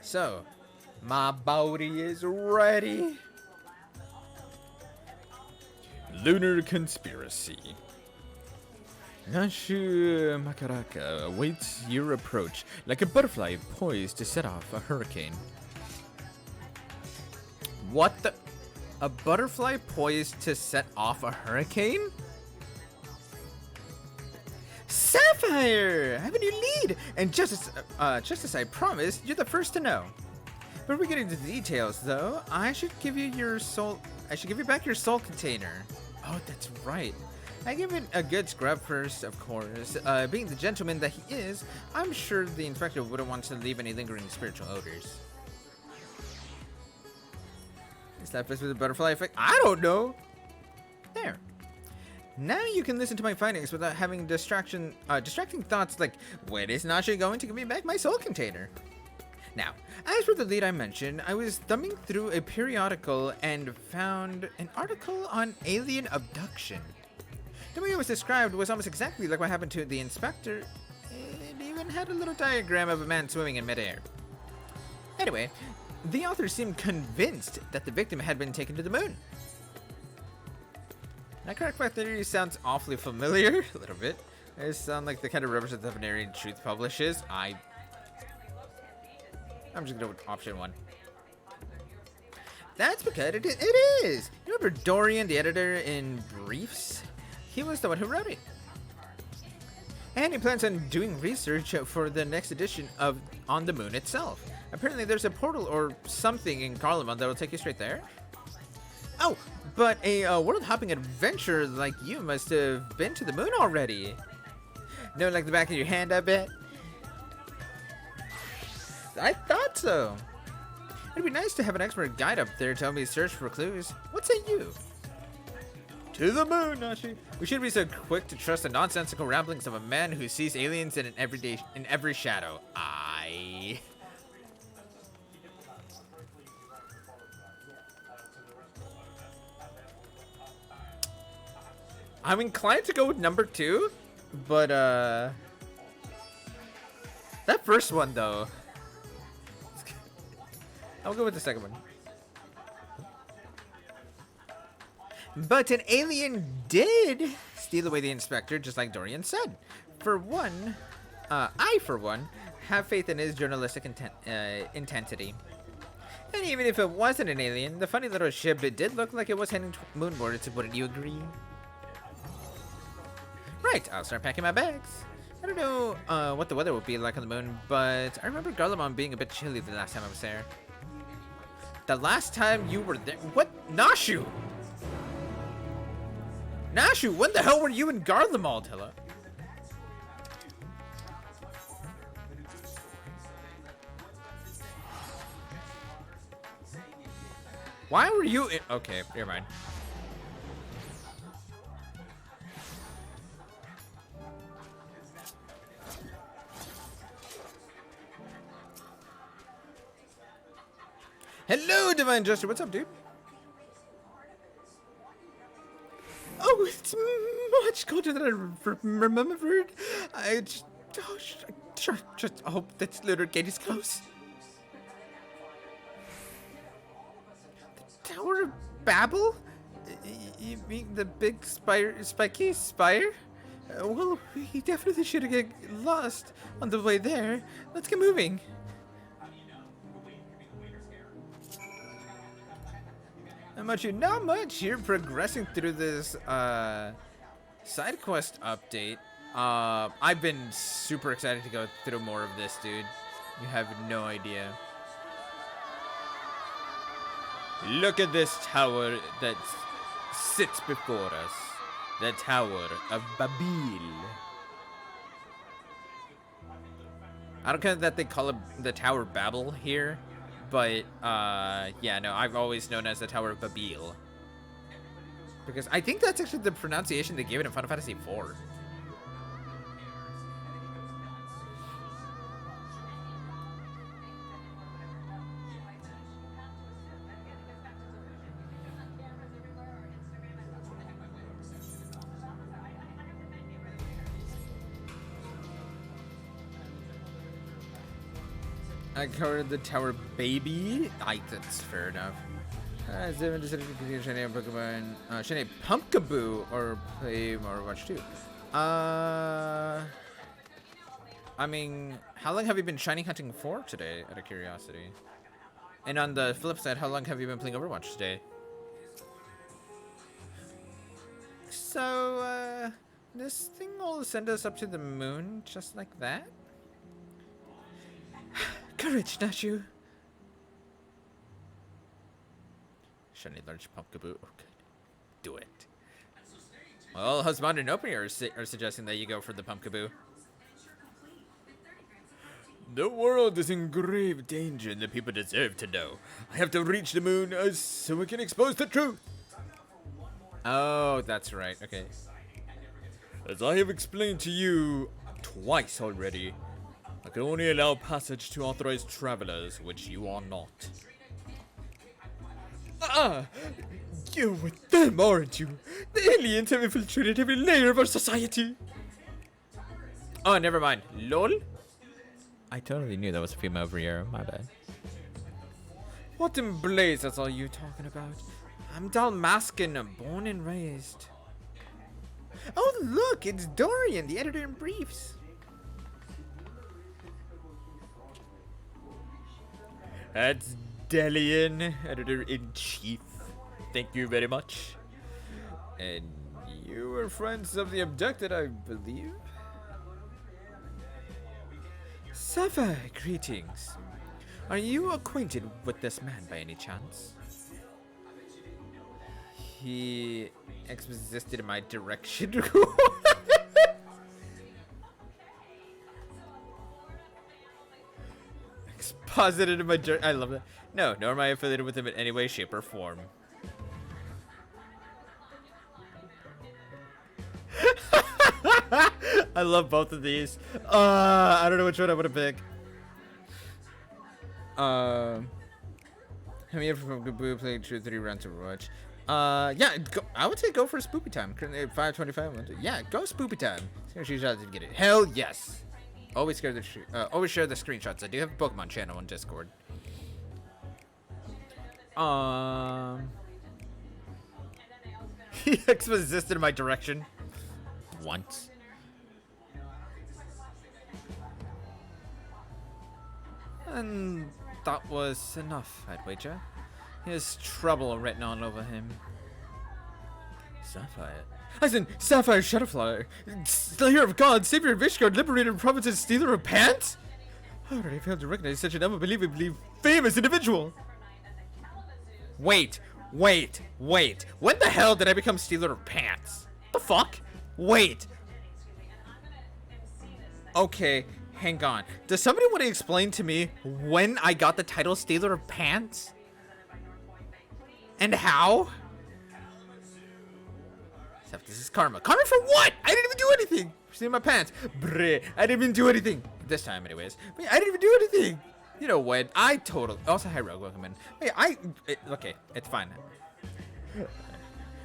So, my body is ready. Lunar Conspiracy. Nashu Makaraka awaits your approach like a butterfly poised to set off a hurricane. What the? A butterfly poised to set off a hurricane? Sapphire! I have a new lead! And just as I promised, you're the first to know. Before we get into the details, though, I should give you back your soul container. Oh, that's right. I give it a good scrub first, of course. Being the gentleman that he is, I'm sure the inspector wouldn't want to leave any lingering spiritual odors. Is that fits with the butterfly effect? I don't know. There. Now you can listen to my findings without having distracting thoughts like, when is Nasha going to give me back my soul container? Now, as for the lead I mentioned, I was thumbing through a periodical and found an article on alien abduction. The way it was described was almost exactly like what happened to the inspector. It even had a little diagram of a man swimming in midair. Anyway, the author seemed convinced that the victim had been taken to the moon. That correct fact theory sounds awfully familiar, a little bit. It sounds like the kind of rubbish that the Venerian Truth publishes. I'm just gonna go with option one. That's because it is! You remember Dorian, the editor in Briefs? He was the one who wrote it. And he plans on doing research for the next edition of On the Moon itself. Apparently there's a portal or something in Garlemald that will take you straight there. Oh, but a world-hopping adventure like you must have been to the moon already. Know like the back of your hand, I bet? I thought so. It'd be nice to have an expert guide up there to help me search for clues. What say you? To the moon, Nashi. We shouldn't be so quick to trust the nonsensical ramblings of a man who sees aliens in every shadow. I'm inclined to go with number 2, but that first one though. I'll go with the second one. But an alien did steal away the inspector, just like Dorian said. For one, I have faith in his journalistic intensity. And even if it wasn't an alien, the funny little ship, it did look like it was heading moonwards. Wouldn't you agree? Right, I'll start packing my bags. I don't know what the weather will be like on the moon, but I remember Garlemald being a bit chilly the last time I was there. The last time you were there? What? Nashu! Nashu, when the hell were you in Garlemald, Hilla? Why were you in? Okay, never mind. Hello, Divine Jester. What's up, dude? Oh, it's much colder than I remembered. I just hope that Sleuth gate is close. The Tower of Babel? You mean the big spiky spire? Well, we definitely should get lost on the way there. Let's get moving. Not much. You're progressing through this side quest update. I've been super excited to go through more of this, dude. You have no idea. Look at this tower that sits before us. The Tower of Babel. I don't care that they call it the Tower of Babel here. But, yeah, no, I've always known it as the Tower of Babel. Because I think that's actually the pronunciation they gave it in Final Fantasy IV. I covered the tower, baby. That's fair enough. Zim decided to continue Shiny Pokemon, Shiny Pumpkaboo, or play Overwatch 2. I mean, how long have you been shiny hunting for today, out of curiosity? And on the flip side, how long have you been playing Overwatch today? So, this thing will send us up to the moon just like that? Courage, Nashu! Shiny large Pumpkaboo. Okay. Do it. Well, Husband and Opening are suggesting that you go for the Pumpkaboo. The world is in grave danger and the people deserve to know. I have to reach the moon so we can expose the truth. Oh, that's right. Okay. As I have explained to you twice already, I can only allow passage to authorized travelers, which you are not. You're with them, aren't you? The aliens have infiltrated every layer of our society. Oh, never mind. LOL? I totally knew that was a female over here. My bad. What in blazes are you talking about? I'm Dalmaskin, born and raised. Oh, look, it's Dorian, the editor-in-briefs. That's Delian, editor-in-chief. Thank you very much. And you were friends of the abducted, I believe? Sapphire, greetings. Are you acquainted with this man by any chance? He existed in my direction. Exposited in my direction. I love that. No, nor am I affiliated with him in any way, shape, or form. I love both of these. I don't know which one I want to pick. Have you ever from Gaboo played 2-3 rounds of Overwatch? Yeah, I would say go for Spoopy time. Currently at 525. Yeah, go Spoopy time. See shots to get it. Hell yes. Always share the screenshots. I do have a Pokemon channel on Discord. He existed in my direction once. And that was enough, I'd wager. He has trouble written all over him. Sapphire. As in, Sapphire Shadowfly, Slayer of God, Savior of Ishgard, Liberator of Provinces, Stealer of Pants? How did I fail to recognize such an unbelievably famous individual? Wait. When the hell did I become Stealer of Pants? The fuck? Wait. Okay, hang on. Does somebody want to explain to me when I got the title Stealer of Pants? And how? Except this is karma. Karma for what? I didn't even do anything. See my pants. Breh. I didn't even do anything. This time, anyways. I didn't even do anything. You know what? I totally. Also, hi, Rogue. Welcome in. Hey, okay, it's fine.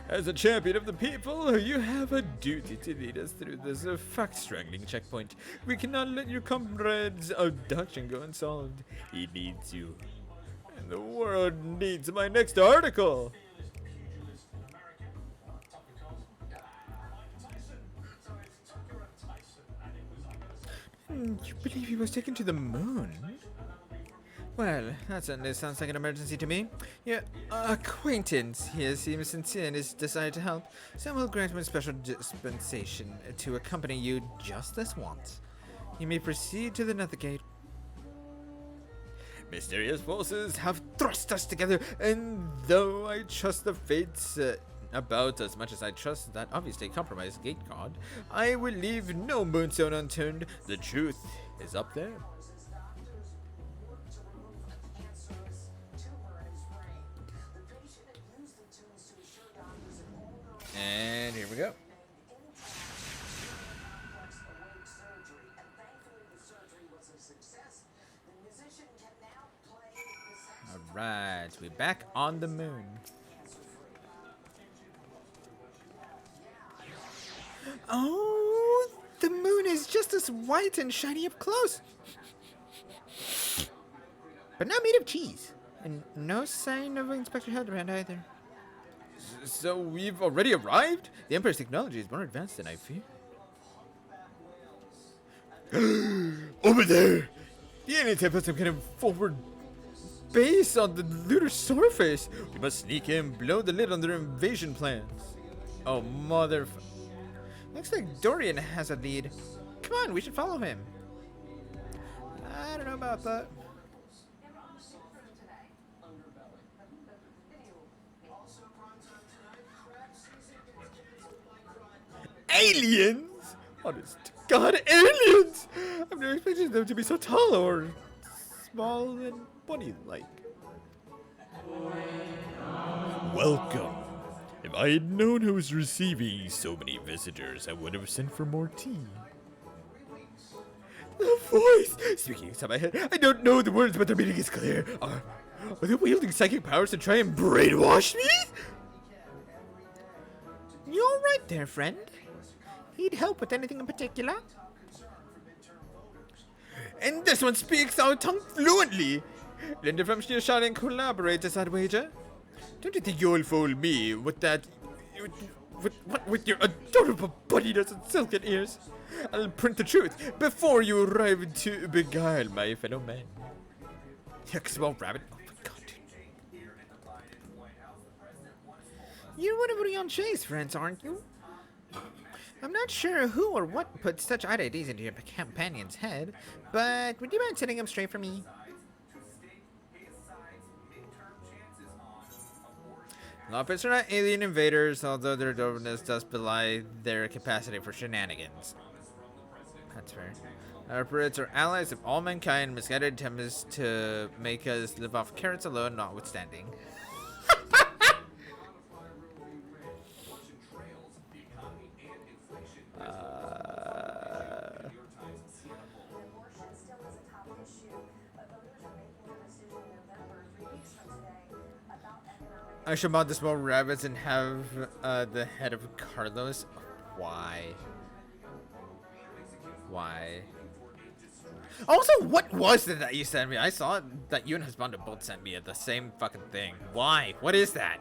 As a champion of the people, you have a duty to lead us through this fact-strangling checkpoint. We cannot let your comrades' abduction go unsolved. He needs you. And the world needs my next article. You believe he was taken to the moon? Well, that certainly sounds like an emergency to me. Your acquaintance here seems sincere in his desire to help, so we'll grant him a special dispensation to accompany you just this once. You may proceed to the Nether Gate. Mysterious forces have thrust us together, and though I trust the fates about as much as I trust that obviously compromised gate god, I will leave no moonstone unturned. The truth is up there. And here we go. Alright, we're back on the moon. Oh, the moon is just as white and shiny up close. but not made of cheese. And no sign of Inspector Hildibrand either. So we've already arrived? The Emperor's technology is more advanced than I feared. Over there! The aliens have put some kind of forward base on the lunar surface. We must sneak in, blow the lid on their invasion plans. Oh, looks like Dorian has a lead. Come on, we should follow him. I don't know about that. Aliens? Honest to God, aliens! I've never expected them to be so tall or small and bunny-like. Welcome. If I had known who was receiving so many visitors, I would have sent for more tea. The voice! Speaking inside my head, I don't know the words, but their meaning is clear. Are they wielding psychic powers to try and brainwash me? You all right there, friend? Need help with anything in particular? And this one speaks our tongue fluently. Linda from Shield collaborates, as I'd wager. Don't you think you'll fool me with that... with your adorable bunny nose and silken ears? I'll print the truth before you arrive to beguile my fellow men. Yuck, small rabbit. Oh my god. You're one of Rion's Chase friends, aren't you? I'm not sure who or what put such odd ideas into your companion's head, but would you mind setting them straight for me? Lopez are not alien invaders, although their adorbness does belie their capacity for shenanigans. That's fair. Our Brits are allies of all mankind, misguided attempts to make us live off carrots alone notwithstanding. I should mod the small rabbits and have the head of Carlos. Why? Why? Also, what was it that you sent me? I saw that you and Husbando both sent me the same fucking thing. Why? What is that?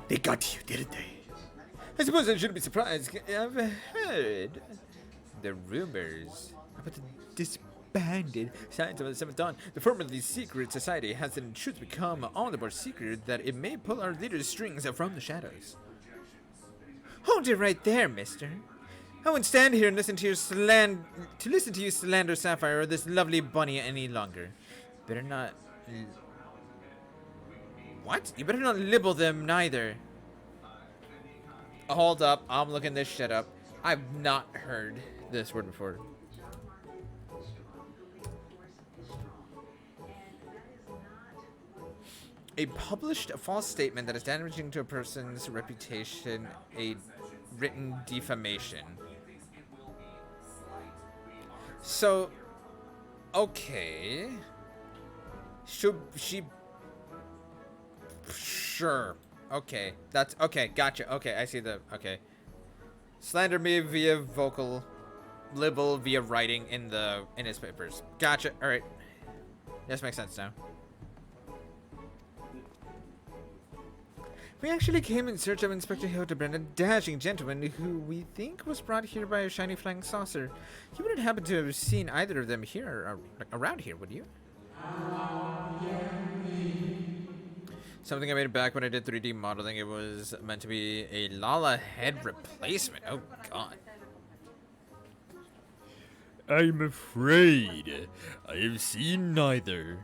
They got you, didn't they? I suppose I shouldn't be surprised. I've heard the rumors about the disbanded Science of the Seventh Dawn. The formerly secret society has in truth become all the more secret that it may pull our leader's strings from the shadows. Hold it right there, mister. I won't stand here and listen to you slander Sapphire or this lovely bunny any longer. Better not... What? You better not libel them neither. Hold up, I'm looking this shit up. I've not heard this word before. A published false statement that is damaging to a person's reputation, a written defamation. So, okay. Should she... Sure. Okay. That's... Okay, gotcha. Okay, I see the... Okay. Slander me via vocal. Libel via writing in his papers. Gotcha. Alright. This makes sense now. We actually came in search of Inspector Hildibrand, a dashing gentleman who we think was brought here by a shiny flying saucer. You wouldn't happen to have seen either of them here, or around here, would you? Something I made back when I did 3D modeling. It was meant to be a Lala head replacement. Oh, God. I'm afraid I have seen neither.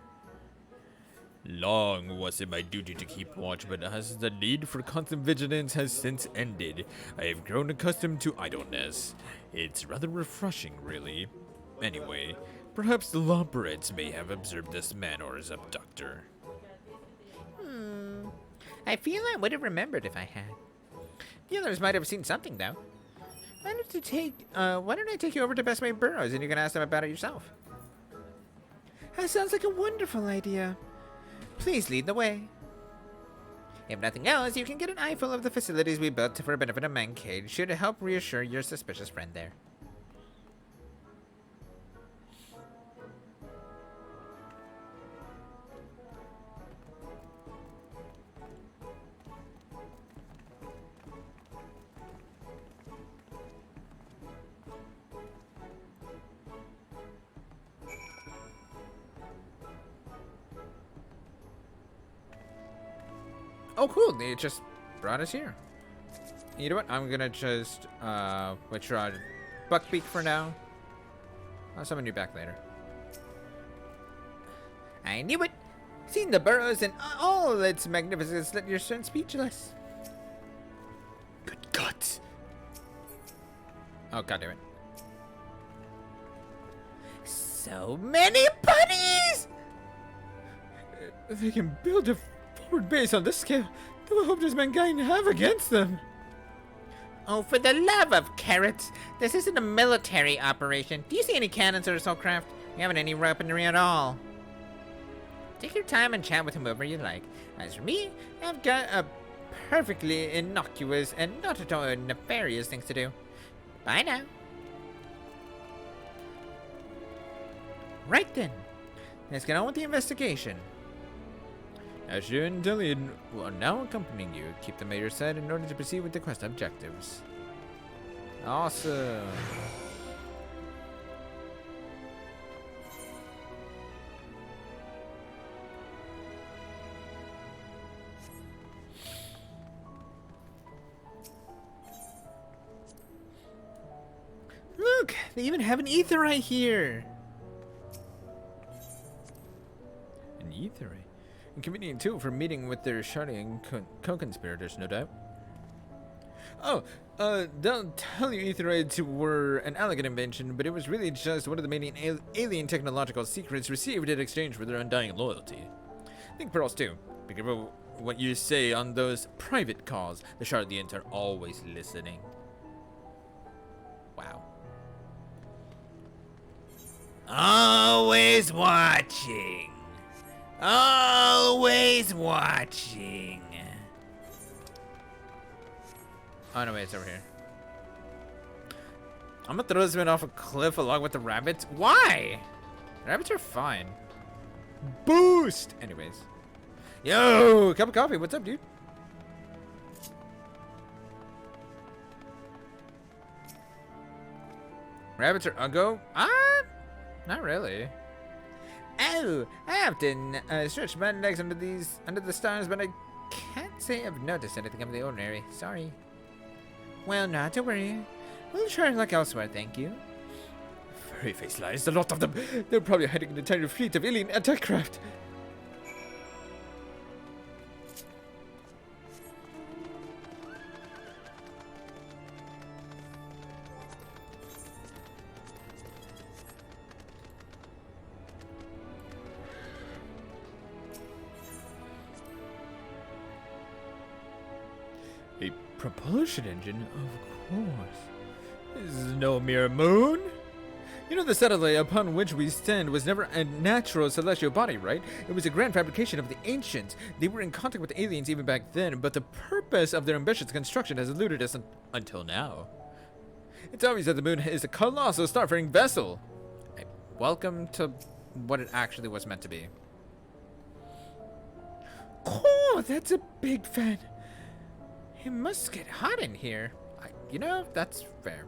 Long was it my duty to keep watch, but as the need for constant vigilance has since ended, I have grown accustomed to idleness. It's rather refreshing, really. Anyway, perhaps the Lombards may have observed this man or his abductor. I feel I would have remembered if I had. The others might have seen something, though. Why don't I take you over to Best Mate Burrows and you can ask them about it yourself? That sounds like a wonderful idea. Please lead the way. If nothing else, you can get an eyeful of the facilities we built for the benefit of mankind. Should help reassure your suspicious friend there. Oh, cool. They just brought us here. You know what? I'm gonna just withdraw Buckbeak for now. I'll summon you back later. I knew it. Seeing the burrows and all its magnificence left your son speechless. Good guts. Oh, god damn it. So many bunnies! They can build a forward base on this scale. What hope does mankind have against them? Oh, for the love of carrots. This isn't a military operation. Do you see any cannons or assault craft? We haven't any weaponry at all. Take your time and chat with whomever you like. As for me, I've got a perfectly innocuous and not at all nefarious things to do. Bye now. Right then. Let's get on with the investigation. Asher and Dillian will now accompanying you. Keep them at your side in order to proceed with the quest objectives. Awesome. Look, they even have an aetheryte here. An aetheryte? Convenient too for meeting with their sharding and co-conspirators, no doubt. Oh, they'll tell you aetherytes were an elegant invention, but it was really just one of the many alien technological secrets received in exchange for their undying loyalty. Think pearls too. Be careful what you say on those private calls. The Shardians are always listening. Wow. Always watching. Always watching. Oh no, wait, it's over here. I'm gonna throw this man off a cliff along with the rabbits. Why? The rabbits are fine. Boost! Anyways. Yo, cup of coffee. What's up, dude? Rabbits are uggo? Not really. Oh, I often stretch my legs under the stars, but I can't say I've noticed anything out of the ordinary. Sorry. Well, not to worry. We'll try and look elsewhere, thank you. Furry face lies, a lot of them. They're probably hiding an entire fleet of alien attack craft. A propulsion engine? Of course. This is no mere moon. You know, the satellite upon which we stand was never a natural celestial body, right? It was a grand fabrication of the ancients. They were in contact with aliens even back then, but the purpose of their ambitious construction has eluded us until now. It's obvious that the moon is a colossal starfaring vessel. Welcome to what it actually was meant to be. Oh, that's a big fan. It must get hot in here. You know, that's fair.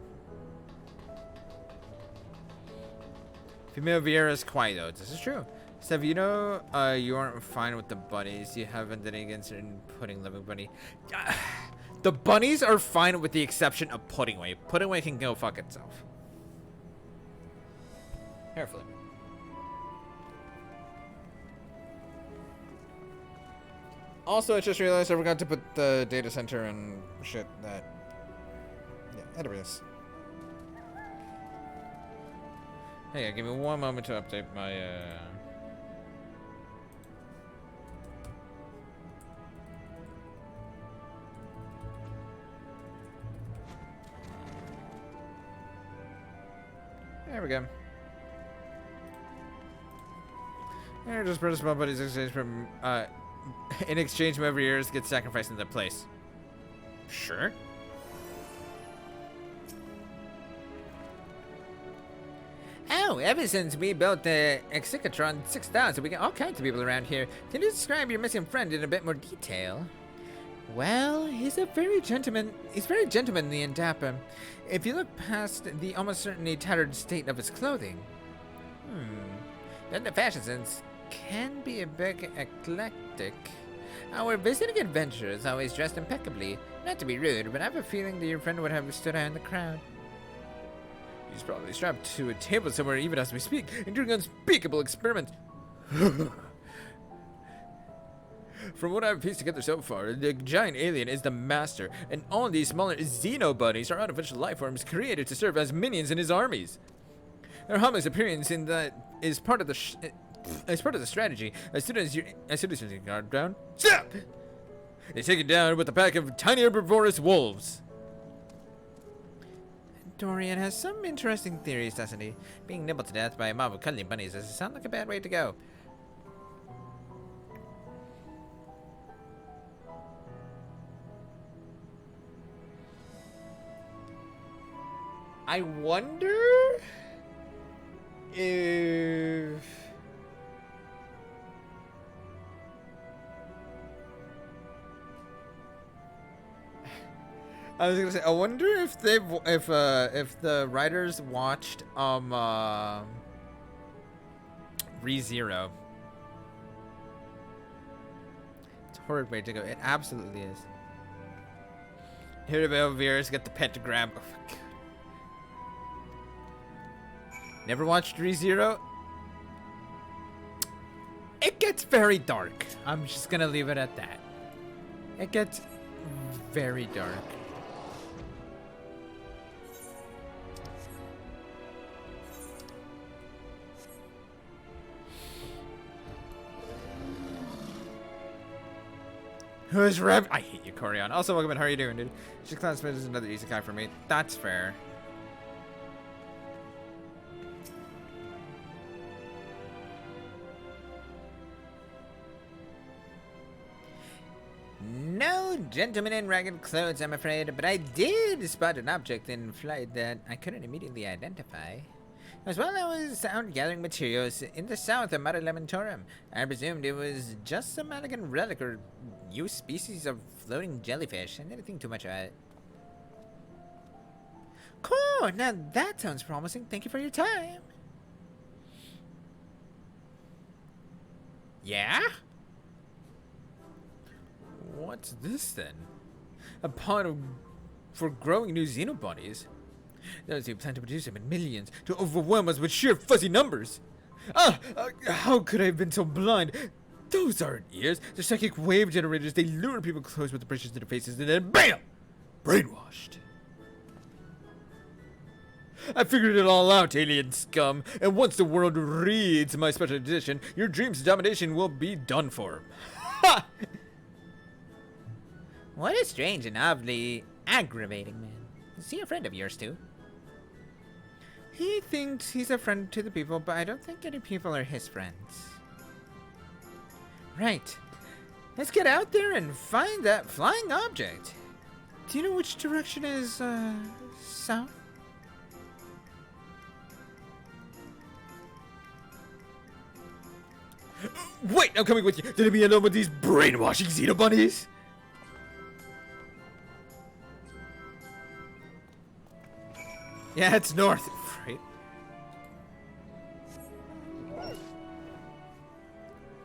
Female Vieira's quiet though. This is true. Steph, you know, you aren't fine with the bunnies. You haven't done against certain Pudding Living Bunny. The bunnies are fine with the exception of Puddingway. Puddingway can go fuck itself. Hair flip. Also, I just realized I forgot to put the data center and shit that... Yeah, anyways. Hey, give me one moment to update my, There we go. There, just press my buddy's exchange from, In exchange, whoever hears gets sacrificed in their place. Sure. Oh, ever since we built the Exicatron 6000, we got all kinds of people around here. Can you describe your missing friend in a bit more detail? Well, he's very gentlemanly and dapper. If you look past the almost certainly tattered state of his clothing. Then the fashion sense can be a bit eclectic. Our visiting adventurer is always dressed impeccably. Not to be rude, but I have a feeling that your friend would have stood out in the crowd. He's probably strapped to a table somewhere even as we speak, and doing unspeakable experiments. From what I've pieced together so far, the giant alien is the master, and all these smaller xenobodies are artificial life forms created to serve as minions in his armies. Their harmless appearance in that is part of the strategy. As soon as you guard down, stop! They take it down with a pack of tiny herbivorous wolves. Dorian has some interesting theories, doesn't he? Being nibbled to death by a mob of cuddly bunnies doesn't sound like a bad way to go. I wonder if I was gonna say, I wonder if if the writers watched ReZero. It's a horrid way to go. It absolutely is. Here the Veers get the pentagram. Oh my god. Never watched ReZero? It gets very dark. I'm just gonna leave it at that. It gets very dark. Who's Rev? I hate you, Corian. Also, welcome in. How are you doing, dude? Just classmate is another easy guy for me. That's fair. No gentleman in ragged clothes, I'm afraid, but I did spot an object in flight that I couldn't immediately identify. As well, I was out gathering materials in the south of Mare Lamentorum. I presumed it was just some elegant relic or new species of floating jellyfish. I didn't think too much of it. Cool, now that sounds promising. Thank you for your time. Yeah? What's this then? A pond for growing new xenobodies? Those who plan to produce them in millions to overwhelm us with sheer fuzzy numbers. How could I have been so blind? Those aren't ears. They're psychic wave generators. They lure people close with the pressures to their faces and then BAM! Brainwashed. I figured it all out, alien scum. And once the world reads my special edition, your dreams of domination will be done for. Ha! What a strange and oddly aggravating man. Is he a friend of yours too? He thinks he's a friend to the people, but I don't think any people are his friends. Right. Let's get out there and find that flying object. Do you know which direction is, south? Wait, I'm coming with you. Did I be alone with these brainwashing xenobunnies? Yeah, it's north, right?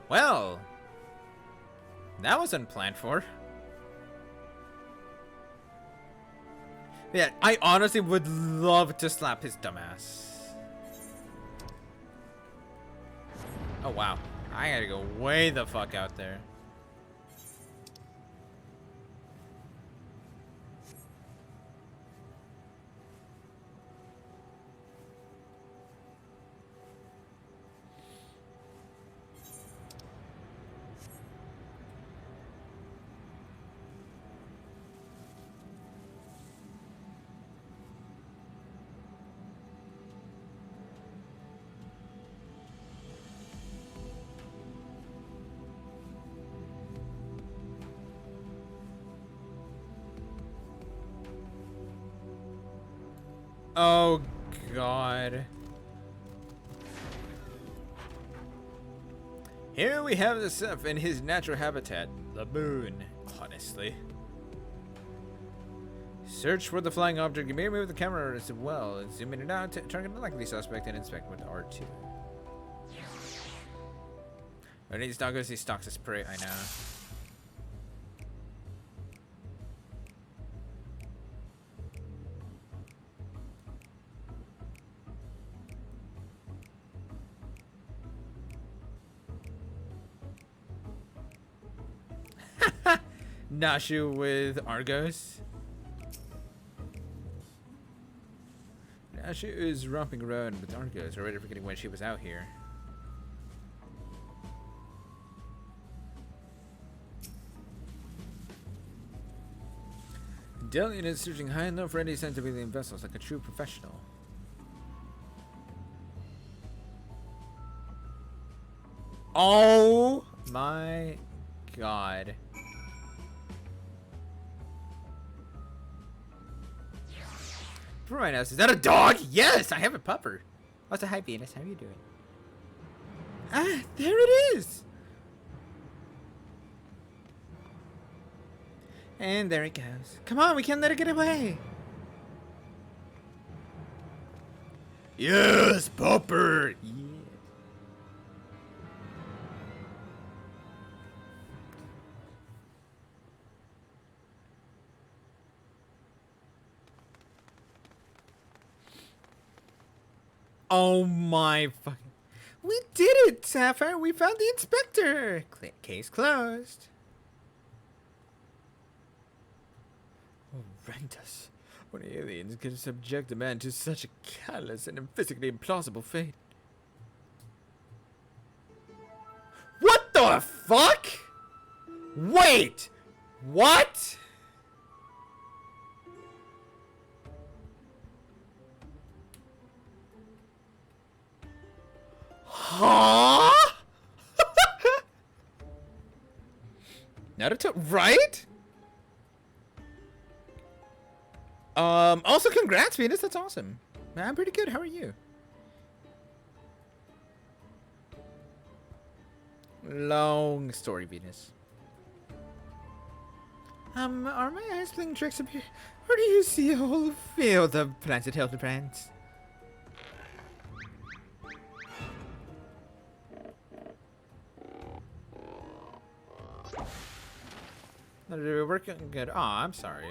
Well, that wasn't planned for. Yeah, I honestly would love to slap his dumbass. Oh, wow. I gotta go way the fuck out there. Oh, God. Here we have the Sleuth in his natural habitat, the moon, honestly. Search for the flying object. You may move the camera as well. Zoom in and out, target the likely suspect, and inspect with R2. When these doggos, he stalks his prey, I know. Nashu with Argos. Nashu is romping around with Argos, already forgetting when she was out here. Delian is searching high and low for any signs of alien vessels like a true professional. Oh my God. Right now, is that a dog? Yes, I have a pupper. What's a hi, Venus? How are you doing? Ah, there it is. And there it goes. Come on, we can't let it get away. Yes, pupper. Yeah. Oh my fucking... We did it, Sapphire! We found the inspector! Case closed. Horrendous. When aliens can subject a man to such a callous and physically implausible fate. What the fuck? Wait! What? Huh? Naruto, right? Also congrats, Venus, that's awesome. I'm pretty good, how are you? Long story, Venus. Are my eyes playing tricks up here? Or do you see a whole field of planted Hildebrands? We're working good. Oh, I'm sorry.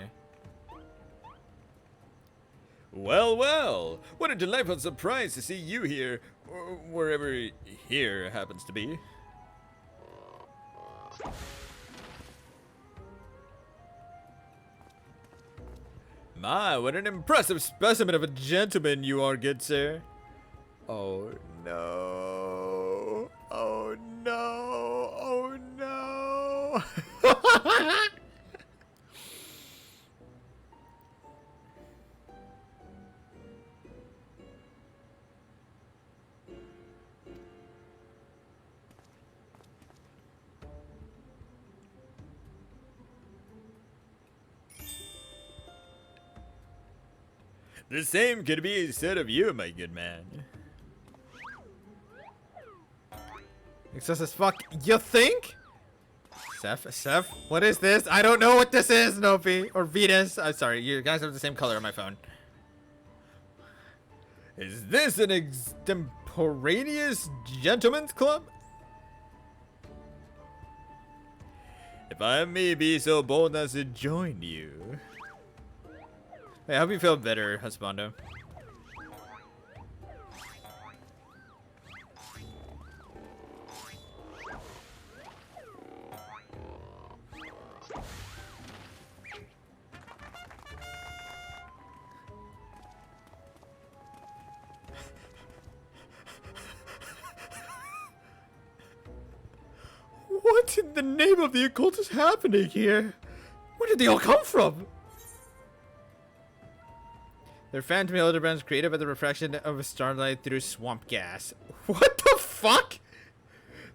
Well, well. What a delightful surprise to see you here, or wherever here happens to be. My, what an impressive specimen of a gentleman you are, good sir. Oh, no. Oh, no. Oh, no. The same could be said of you, my good man. Excess as fuck. You think? Seth, what is this? I don't know what this is, Nopi. Or Venus. I'm sorry, you guys have the same color on my phone. Is this an extemporaneous gentleman's club? If I may be so bold as to join you. Hey, I hope you feel better, husbando. What in the name of the occult is happening here? Where did they all come from? They're phantom Hildebrands created by the refraction of starlight through swamp gas. What the fuck?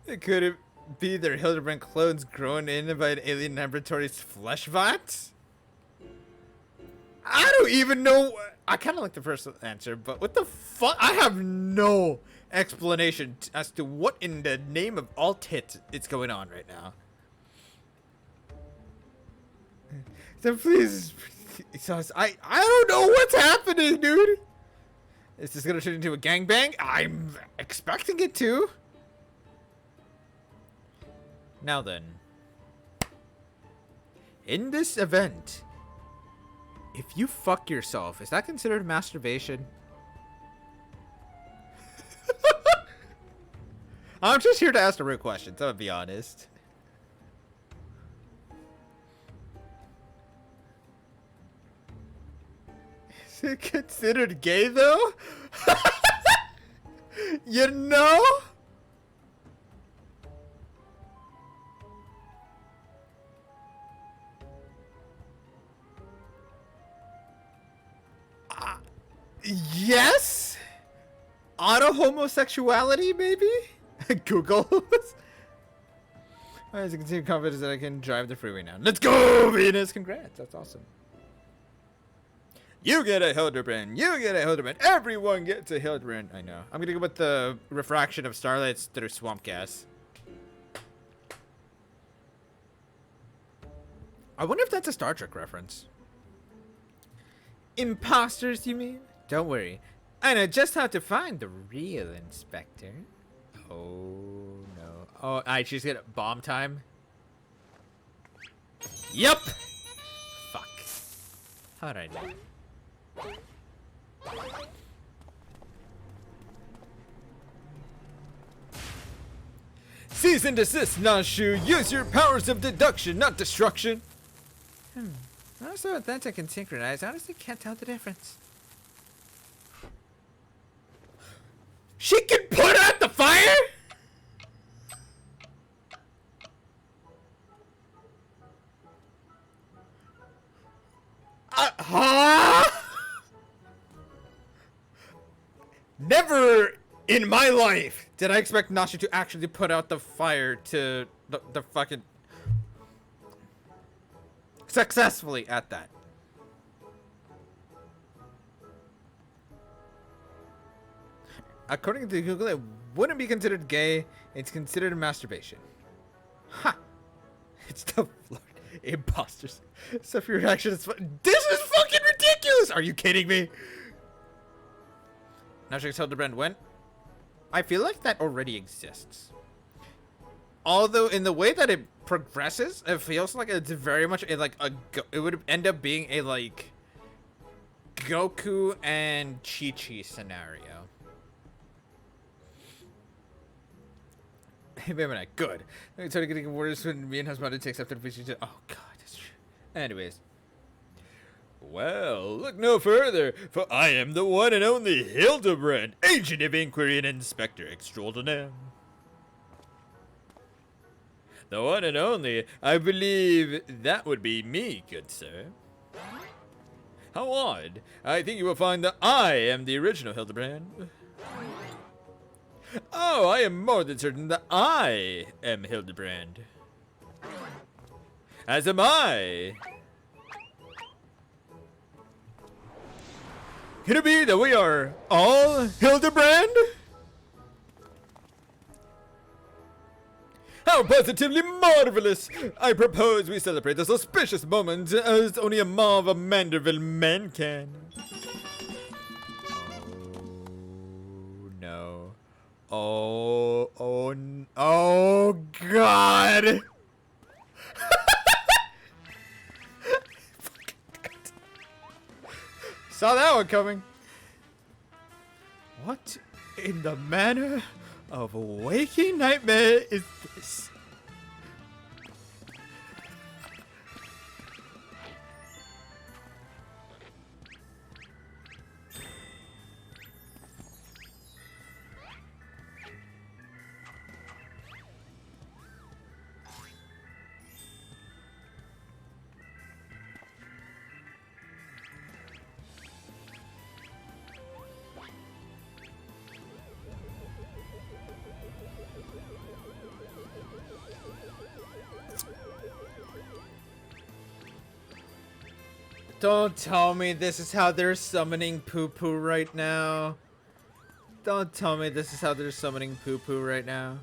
It could be their Hildibrand clones grown in by an alien laboratory's flesh vat? I don't even know. I kind of like the first answer, but what the fuck? I have no explanation as to what in the name of all tits it's going on right now. So please, I don't know what's happening, dude. Is this gonna turn into a gangbang? I'm expecting it to. Now then, in this event, if you fuck yourself, is that considered masturbation? I'm just here to ask the real questions, I'm gonna be honest. Is it considered gay though? You know? Yes? Auto homosexuality, maybe? Google. As I continue confidence that I can drive the freeway now. Let's go, Venus! Congrats, that's awesome. You get a Hildibrand. You get a Hildibrand. Everyone gets a Hildibrand. I know. I'm gonna go with the refraction of starlights through swamp gas. I wonder if that's a Star Trek reference. Imposters, you mean? Don't worry. I know just how to find the real inspector. Oh, no. Oh, I just get bomb time. Yep! Fuck. How'd I know? Cease and desist, Nashu. Use your powers of deduction, not destruction. I'm so authentic and synchronized. I honestly can't tell the difference. She can put out the fire? Huh? Never in my life did I expect Nasha to actually put out the fire to the fucking... successfully at that. According to Google, it wouldn't be considered gay. It's considered masturbation. Ha! It's the imposters. Stuff your reaction is this is fucking ridiculous! Are you kidding me? Now check Hildibrand when? I feel like that already exists. Although in the way that it progresses, it feels like it's very much a, like a it would end up being a like Goku and Chi-Chi scenario. Hey, wait a minute. Good. I'm totally getting worse when me and husband takes after the oh god, that's true. Anyways. Well, look no further, for I am the one and only Hildibrand, agent of inquiry and inspector extraordinaire. The one and only, I believe that would be me, good sir. How odd. I think you will find that I am the original Hildibrand. Oh, I am more than certain that I am Hildibrand. As am I. Can it be that we are all Hildibrand? How positively marvelous! I propose we celebrate this auspicious moment as only a mob of Manderville men can. Oh no. Oh god! Saw that one coming. What in the manner of a waking nightmare is this? Don't tell me this is how they're summoning Poo Poo right now. Don't tell me this is how they're summoning Poo Poo right now.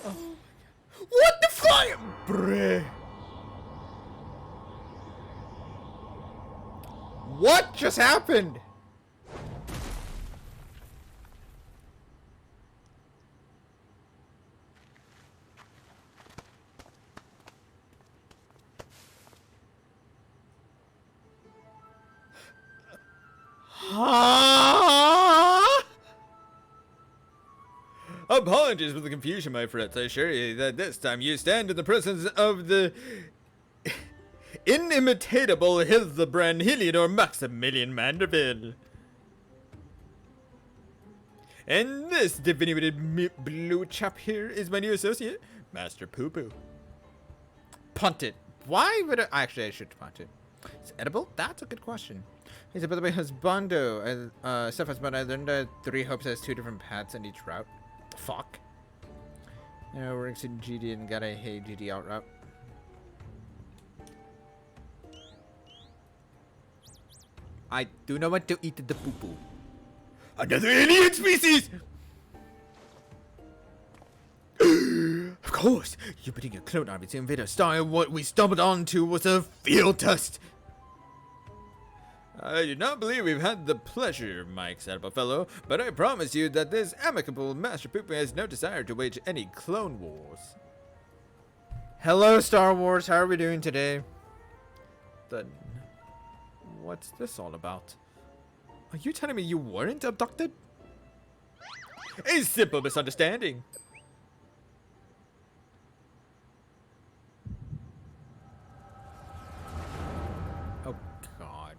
Oh. What the fuck? Bruh. What just happened? Huh? Apologies for the confusion, my friends. I assure you that this time you stand in the presence of the inimitable Hildibrand Heliodor Maximilian Manderville. And this diminutive blue chap here is my new associate, Master Poo Poo. Punt it. Why would I should punt it. Is it edible? That's a good question. He said, by the way, husbando. Stuff husbando. I learned that 3 hopes has 2 different paths in each route. Fuck. Now we're in GD and got a hey GD out route. I do not want to eat the poo poo. Another alien species! Of course, you putting a clone army to invade our star, and what we stumbled onto was a field test. I do not believe we've had the pleasure, my excitable fellow, but I promise you that this amicable Master Poo Poo has no desire to wage any clone wars. Hello, Star Wars. How are we doing today? Then, what's this all about? Are you telling me you weren't abducted? A simple misunderstanding. Oh, God.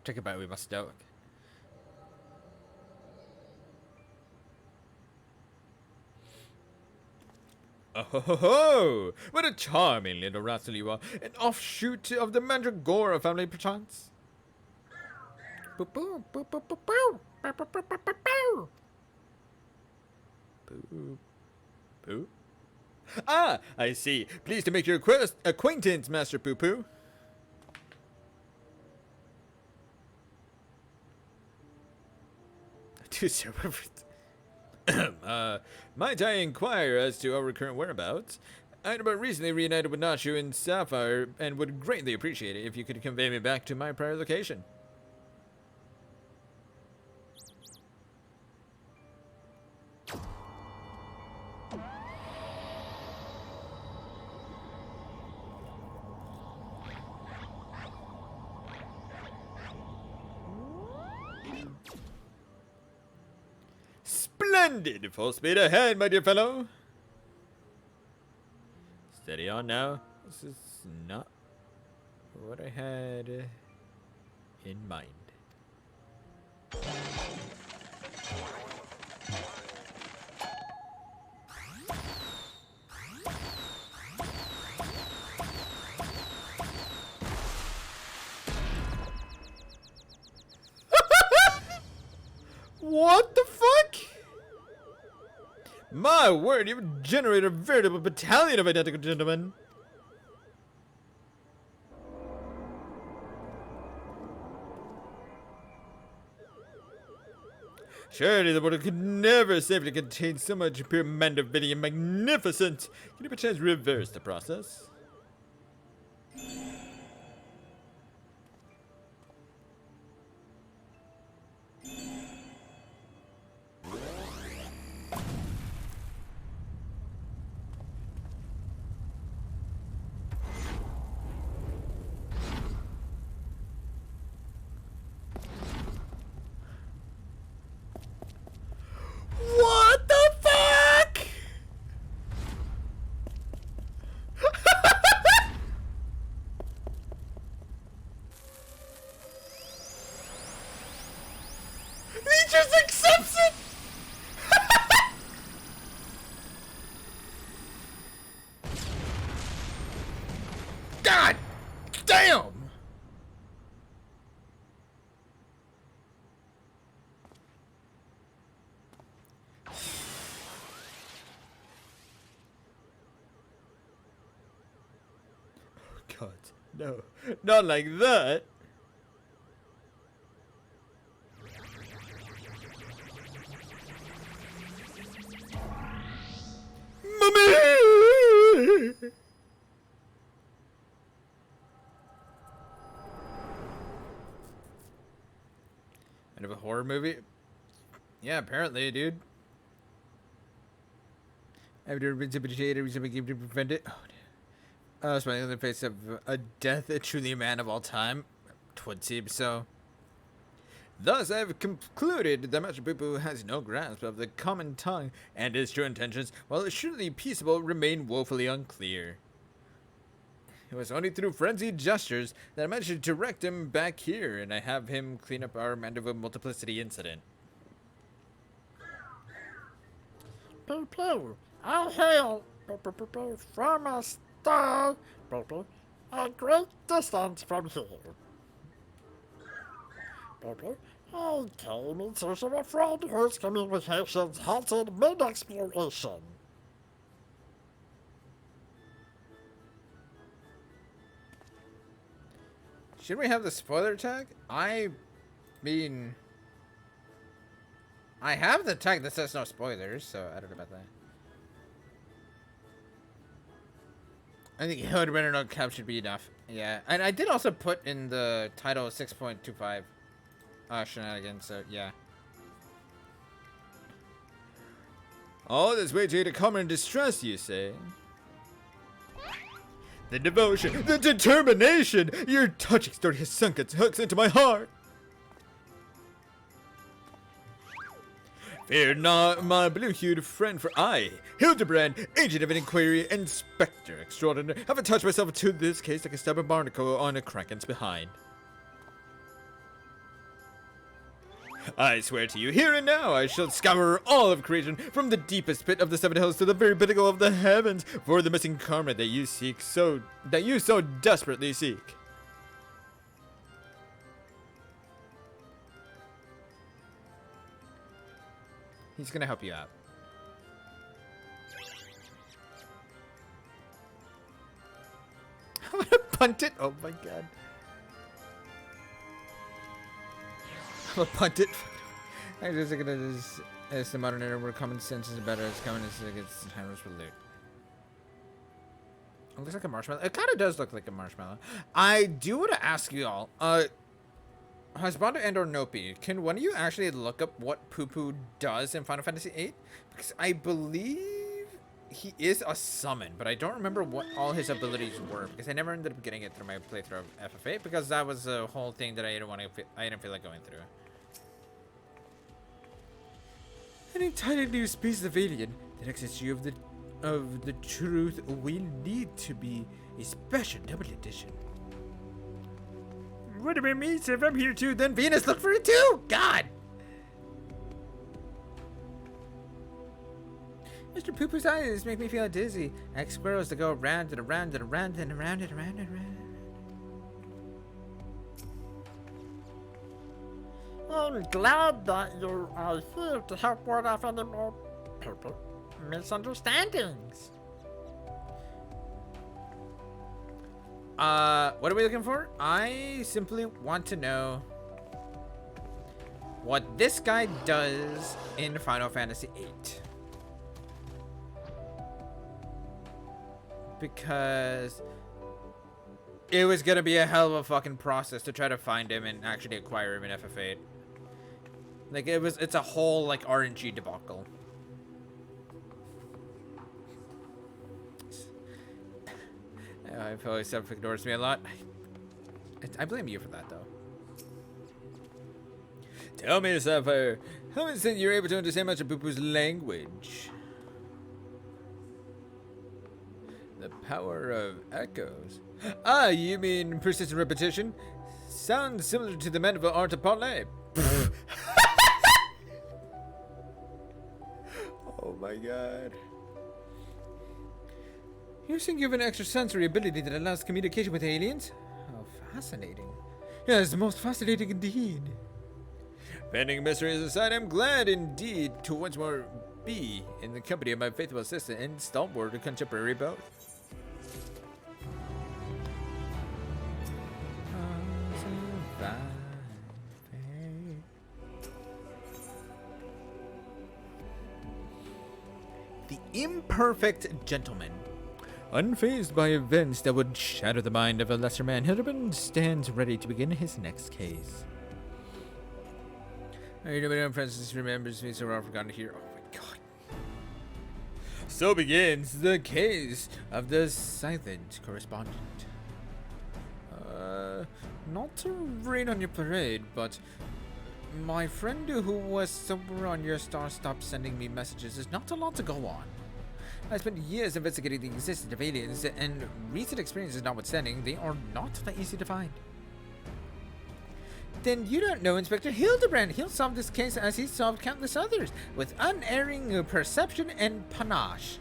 Check it out, we must stoic. Oh ho ho ho! What a charming little rascal you are! An offshoot of the Mandragora family, perchance? Boo boo boo boo boo boo boo boo boo boo boo boo boo. Ah, I see. Pleased to make your acquaintance, Master Poo Poo. To serve. Might I inquire as to our current whereabouts? I had but recently reunited with Nacho and Sapphire and would greatly appreciate it if you could convey me back to my prior location. Splendid! Full speed ahead, my dear fellow. Steady on now. This is not what I had in mind. What the fuck? My word, you've generated a veritable battalion of identical gentlemen. Surely the world could never safely contain so much pure Mandervillian magnificence. Can you perchance reverse the process? What the fuck? God, no, not like that. Mommy! End of a horror movie? Yeah, apparently, dude. After reasonable game to prevent it. Oh, dude. Smiling on the face of a death, truly a man of all time. Twould seem so. Thus, I have concluded that Master Poo-Poo has no grasp of the common tongue, and his true intentions, while surely peaceable, remain woefully unclear. It was only through frenzied gestures that I managed to direct him back here, and I have him clean up our Mandeville multiplicity incident. Poo-Poo, I hail from a star a great distance from here. I came in search of a friend whose communications halted mid-exploration. Should we have the spoiler tag? I mean, I have the tag that says no spoilers, so I don't know about that. I think Hildibrand and no cap should be enough. Yeah, and I did also put in the title 6.25 shenanigans, so yeah. All this way to common distress, you say? The devotion, the determination! Your touching story has sunk its hooks into my heart! Fear not, my blue-hued friend, for I, Hildibrand, agent of an inquiry, inspector extraordinary, have attached myself to this case like a stubborn barnacle on a kraken's behind. I swear to you, here and now, I shall scour all of creation, from the deepest pit of the seven hills to the very pinnacle of the heavens, for the missing karma that you so desperately seek. He's gonna help you out. I'm gonna punt it. Oh my god. I'm gonna punt it. I'm just gonna as the modern era where common sense is better as common as it gets timers for loot. It looks like a marshmallow. It kind of does look like a marshmallow. I do want to ask you all. Husband and or Nopi, can one of you actually look up what Poo-Poo does in Final Fantasy VIII? Because I believe he is a summon, but I don't remember what all his abilities were because I never ended up getting it through my playthrough of FF8 because that was a whole thing that I didn't feel like going through. An entirely new species of alien that exits you of the truth will need to be a special double edition. What about me? So if I'm here too, then Venus look for it too! God! Mr. Poo-Poo's eyes make me feel dizzy. X squirrels that go around and around and around and around and around and around. I'm glad that you are here to help ward off any more misunderstandings. What are we looking for? I simply want to know what this guy does in Final Fantasy VIII. Because it was gonna be a hell of a fucking process to try to find him and actually acquire him in FF8. Like it's a whole like RNG debacle. I feel like Seth ignores me a lot. I blame you for that, though. Tell me, Sapphire, how is it you're able to understand much of Poo-Poo's language? The power of echoes. Ah, you mean persistent repetition? Sounds similar to the Mandeville art of parler. Oh my god. You're saying you have an extrasensory ability that allows communication with aliens? How fascinating. Yes, most fascinating indeed. Pending mysteries aside, I'm glad indeed to once more be in the company of my faithful assistant and stalwart contemporary both. the imperfect gentleman. Unfazed by events that would shatter the mind of a lesser man, Hildibrand stands ready to begin his next case. Francis remembers me, so we're all forgotten to hear. Oh my god. So begins the case of the silent correspondent. Not to rain on your parade, but my friend who was somewhere on your star stopped sending me messages. There's not a lot to go on. I spent years investigating the existence of aliens, and recent experiences notwithstanding, they are not that easy to find. Then you don't know Inspector Hildibrand. He'll solve this case as he's solved countless others, with unerring perception and panache.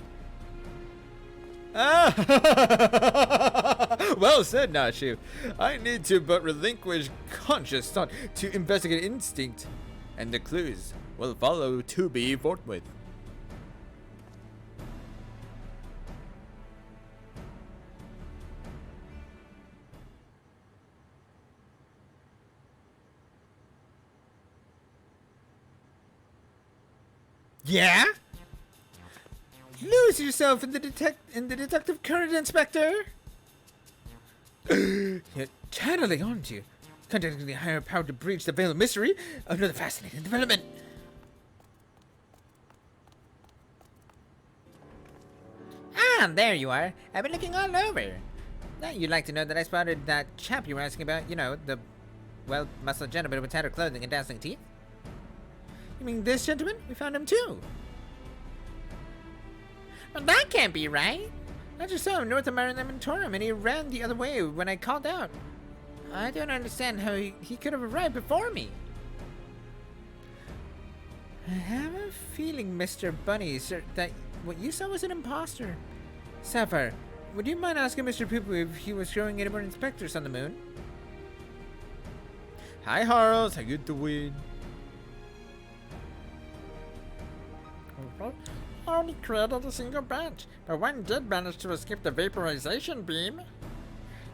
Ah! Well said, Nashu. I need to but relinquish conscious thought to investigate instinct, and the clues will follow to be forthwith. Yeah? Lose yourself in the detective current, Inspector. You're channeling, aren't you? Contacting the higher power to breach the veil of mystery. Another fascinating development. Ah, there you are. I've been looking all over. Now you'd like to know that I spotted that chap you were asking about, you know, the, well, muscled gentleman with tattered clothing and dazzling teeth? You mean this gentleman? We found him too. Well, that can't be right. I just saw him north of Marin Mentorum, and he ran the other way when I called out. I don't understand how he could have arrived before me. I have a feeling, Mr. Bunny, sir, that what you saw was an imposter. Sapphire, would you mind asking Mr. Poo-Poo if he was showing any more inspectors on the moon? Hi, Harles. How you doing? I only created a single batch, but one did manage to escape the vaporization beam.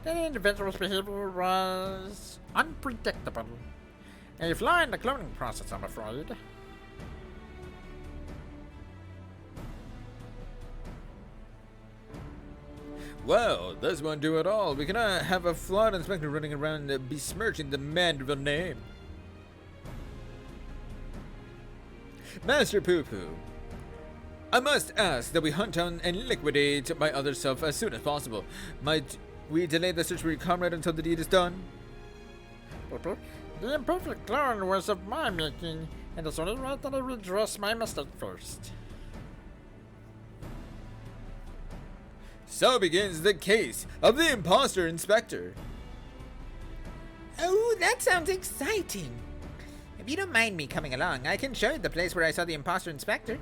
That individual's behavior was unpredictable. A flaw in the cloning process, I'm afraid. Well, this won't do at all. We cannot have a flawed inspector running around besmirching the Mandeville name. Master Poo-Poo, I must ask that we hunt down and liquidate my other self as soon as possible. Might we delay the search for your comrade until the deed is done? The imperfect clone was of my making, and it's only right that I redress my mistake first. So begins the case of the imposter inspector. Oh, that sounds exciting. If you don't mind me coming along, I can show you the place where I saw the imposter inspector.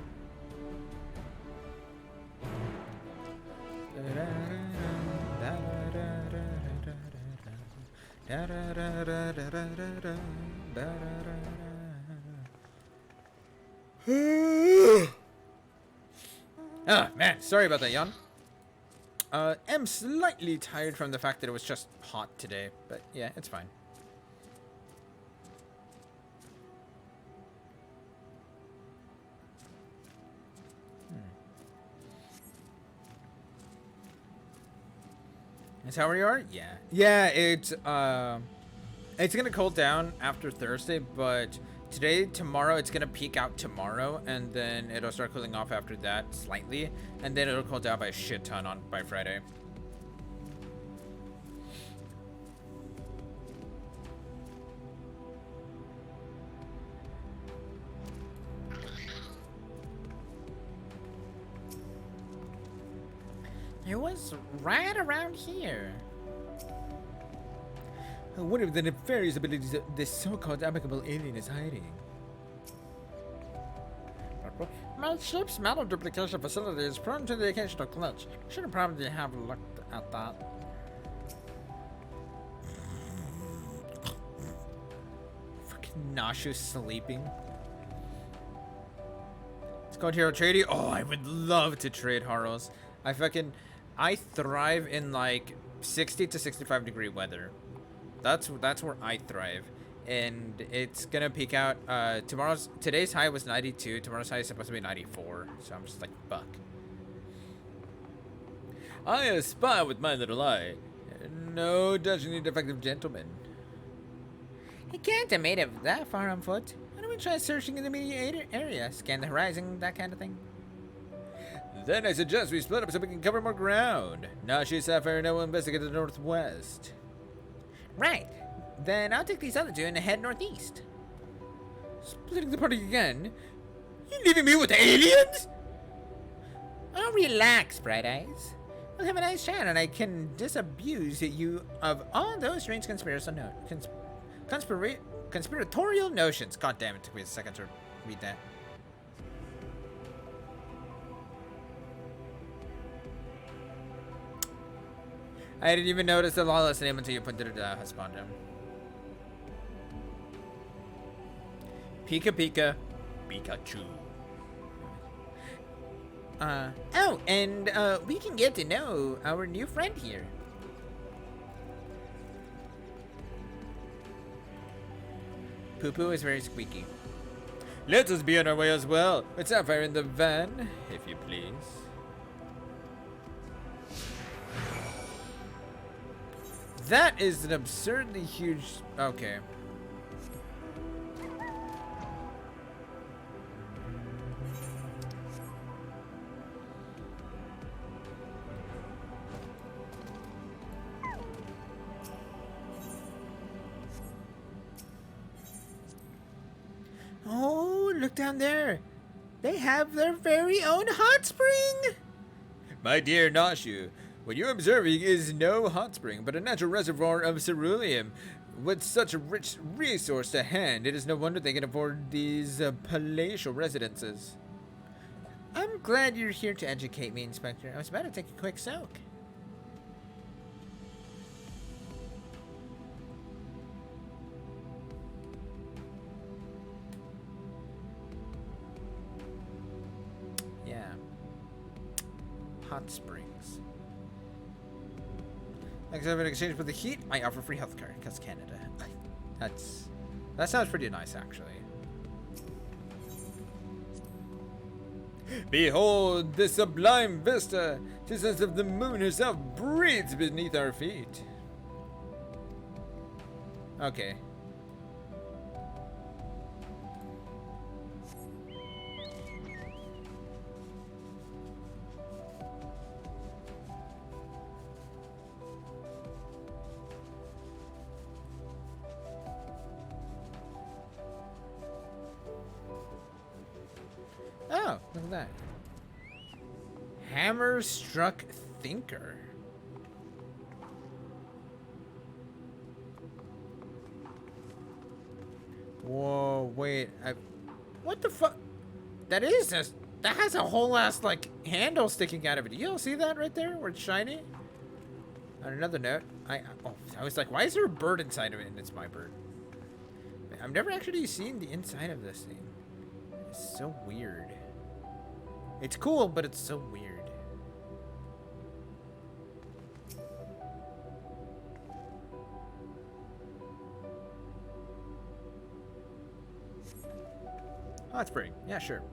Ah, man, sorry about that, Jan. I'm slightly tired from the fact that it was just hot today, but yeah, it's fine. Is how we are? Yeah. Yeah, it's gonna cool down after Thursday, but today, tomorrow, it's gonna peak out tomorrow, and then it'll start cooling off after that slightly, and then it'll cool down by a shit ton by Friday. It was right around here. What if the nefarious abilities that this so-called amicable alien is hiding? My ship's metal duplication facility is prone to the occasional glitch. Should probably have looked at that. Fucking Nashu's sleeping. Let's go Hero Trading. Oh, I would love to trade Haros. I thrive in like 60 to 65 degree weather. That's where I thrive. And it's gonna peak out today's high was 92, tomorrow's high is supposed to be 94, so I'm just like, fuck. I espy with my little eye. No touching the defective gentleman. He can't have made it that far on foot. Why don't we try searching in the immediate area? Scan the horizon, that kind of thing. Then I suggest we split up so we can cover more ground. Nashi, Sapphire, and I will investigate the northwest. Right. Then I'll take these other two and head northeast. Splitting the party again? You leaving me with aliens? Oh, relax, Bright Eyes. We'll have a nice chat and I can disabuse you of all those strange conspiratorial notions. God damn it, took me a second to read that. I didn't even notice the lawless name until you pointed it out, Husbandum. Pika Pika, Pikachu. Oh, and we can get to know our new friend here. Poo Poo is very squeaky. Let us be on our way as well. With Sapphire in the van, if you please. That is an absurdly huge... Okay. Oh, look down there. They have their very own hot spring. My dear Nashu, what you're observing is no hot spring, but a natural reservoir of ceruleum. With such a rich resource to hand, it is no wonder they can afford these palatial residences. I'm glad you're here to educate me, Inspector. I was about to take a quick soak. Yeah. Hot springs. Next up in exchange for the heat, I offer free healthcare, because Canada. That sounds pretty nice, actually. Behold this sublime vista! 'Tis as if the moon herself breathes beneath our feet. Okay. Oh, look at that. Hammer struck thinker. Whoa, wait. What the fuck? That has a whole ass, like, handle sticking out of it. You all see that right there where it's shiny? On another note, I was like, why is there a bird inside of it? And it's my bird. I've never actually seen the inside of this thing. It's so weird. It's cool, but it's so weird. Hot spring. Yeah, sure.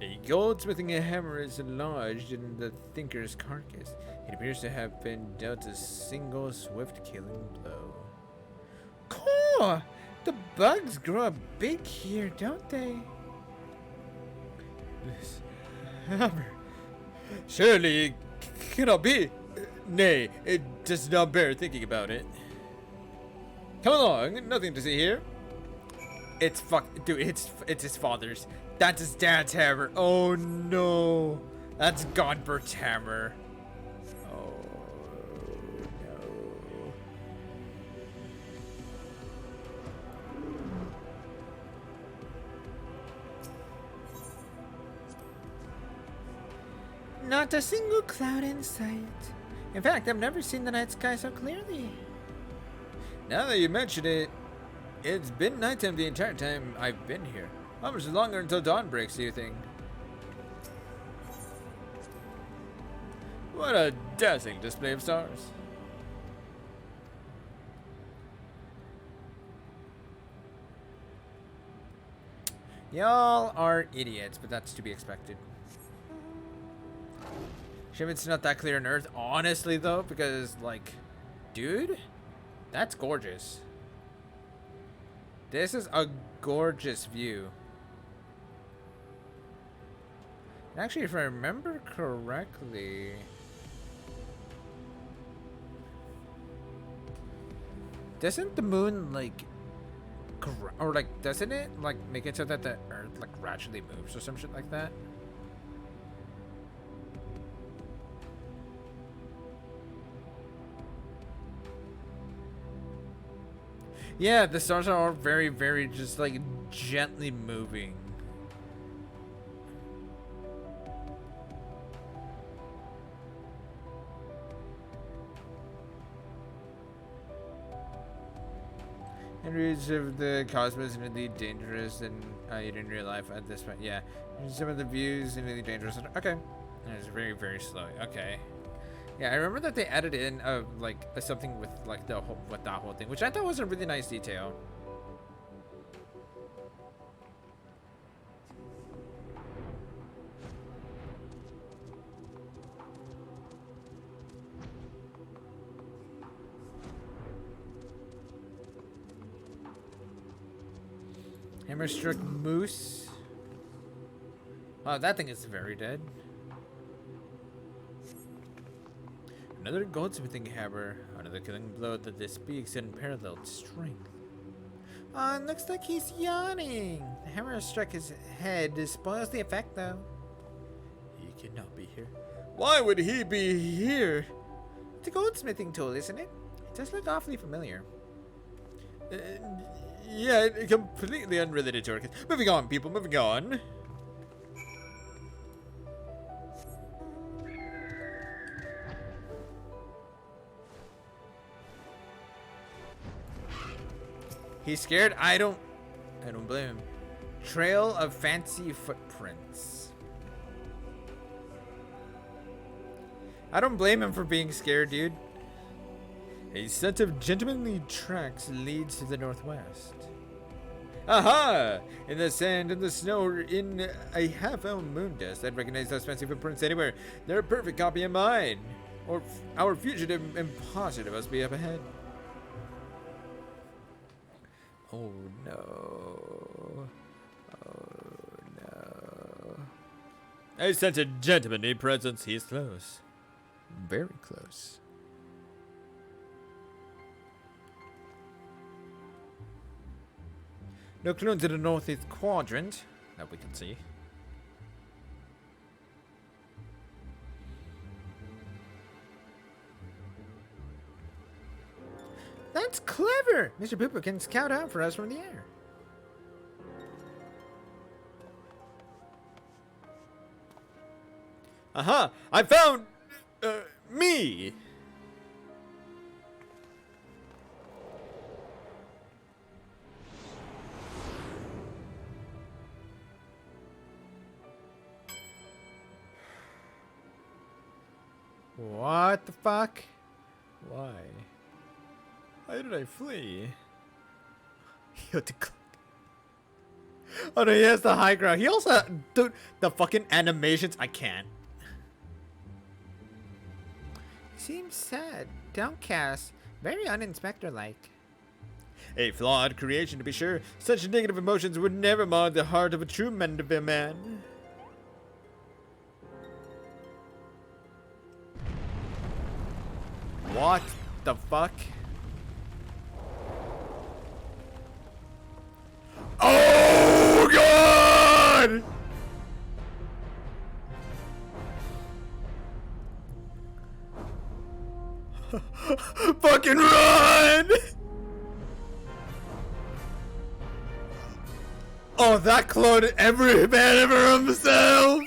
A goldsmithing hammer is lodged in the thinker's carcass. It appears to have been dealt a single swift killing blow. Cool! The bugs grow up big here, don't they? This hammer. Surely it cannot be. Nay, it does not bear thinking about it. Come along, nothing to see here. Dude, it's his father's. That's his dad's hammer. Oh no. That's Godbert's hammer. Oh no. Not a single cloud in sight. In fact, I've never seen the night sky so clearly. Now that you mention it, it's been nighttime the entire time I've been here. How much longer until dawn breaks, do you think? What a dazzling display of stars. Y'all are idiots, but that's to be expected. Shipment's not that clear on Earth, honestly, though, because, like, dude, that's gorgeous. This is a gorgeous view. And actually, if I remember correctly, doesn't the moon, like, or, like, doesn't it, like, make it so that the Earth, like, gradually moves or some shit like that? Yeah, the stars are all very, very just like gently moving. And reach of the cosmos and indeed dangerous, and in real life at this point, yeah. Some of the views and really dangerous. Okay, and it's very, very slow. Okay. Yeah, I remember that they added in like something with like the whole, with that whole thing, which I thought was a really nice detail. Hammerstruck moose. Oh, that thing is very dead. Another goldsmithing hammer, another killing blow that speaks in unparalleled strength. Looks like he's yawning. The hammer struck his head. It spoils the effect, though. He cannot be here. Why would he be here? It's a goldsmithing tool, isn't it? It does look awfully familiar. Yeah, completely unrelated to our case. Moving on, people, moving on. He's scared? I don't blame him. Trail of fancy footprints. I don't blame him for being scared, dude. A set of gentlemanly tracks leads to the northwest. Aha! In the sand and the snow, in a half-elf moon dust, I'd recognize those fancy footprints anywhere. They're a perfect copy of mine. Or our fugitive imposter must be up ahead. Oh no. Oh no. I sense a gentlemanly presence. He's close. Very close. No clue to the northeast quadrant that we can see. That's clever! Mr. Pooper can scout out for us from the air. Aha! I found... me! What the fuck? Why? Why did I flee? Oh no, he has the high ground. He also, dude, the fucking animations, I can't. He seems sad, downcast, very uninspector-like. A flawed creation, to be sure. Such negative emotions would never mar the heart of a true Mandeville man. What the fuck? Oh god! Fucking run! Oh, that cloned every man ever himself!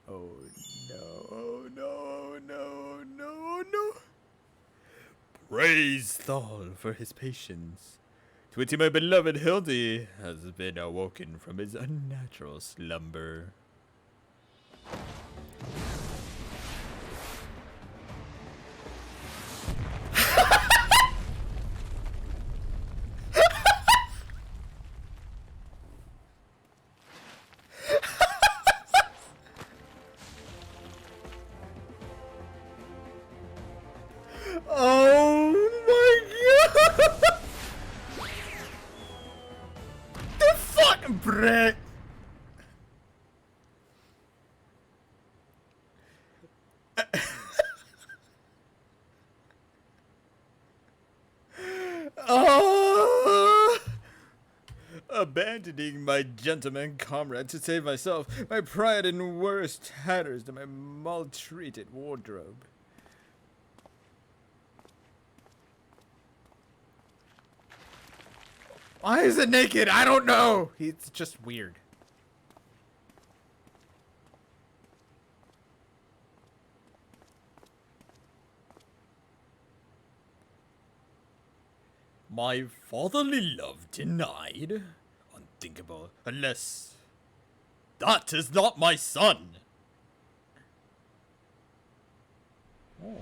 Oh no, oh no, oh no, oh no, oh no. Praise Thal for his patience. To which my beloved Hildy has been awoken from his unnatural slumber. abandoning my gentleman comrade to save myself, my pride in worse tatters than my maltreated wardrobe. Why is it naked? I don't know. It's just weird. My fatherly love denied? Unthinkable. Unless... that is not my son! Oh.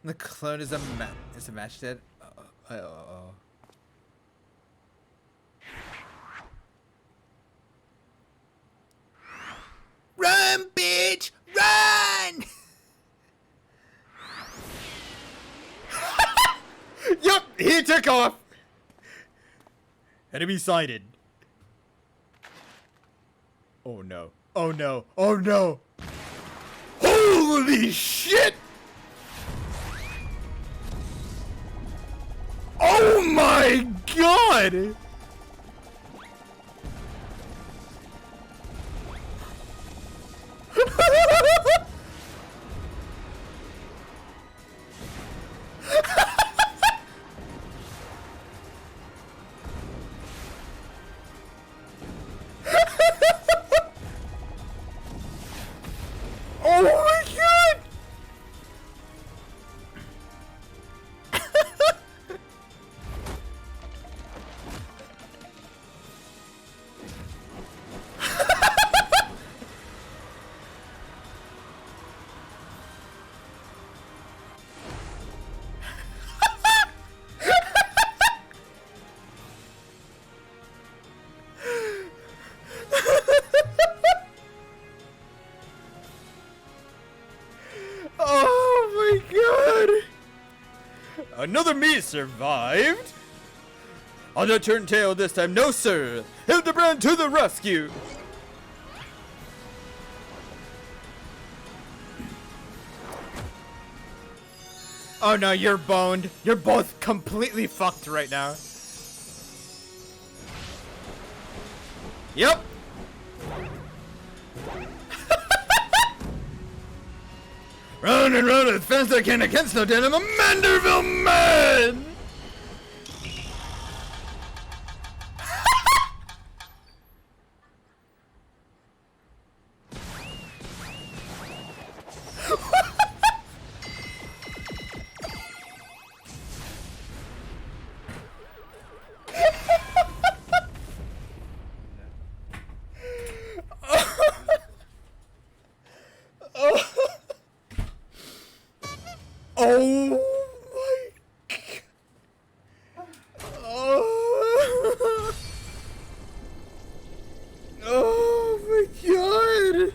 The clone is a match dead? Run, bitch! Run! Yup, he took off. Enemy sighted. Oh no. Oh no. Oh no. Holy shit! Oh my god! Oh my god! Oh my god! Another me survived? I'll not turn tail this time, no sir! Hildibrand to the rescue! Oh no, you're boned. You're both completely fucked right now. Yep. Round and round with fence I can against no dead. I'm a Manderville man! Oh my god. Oh my god.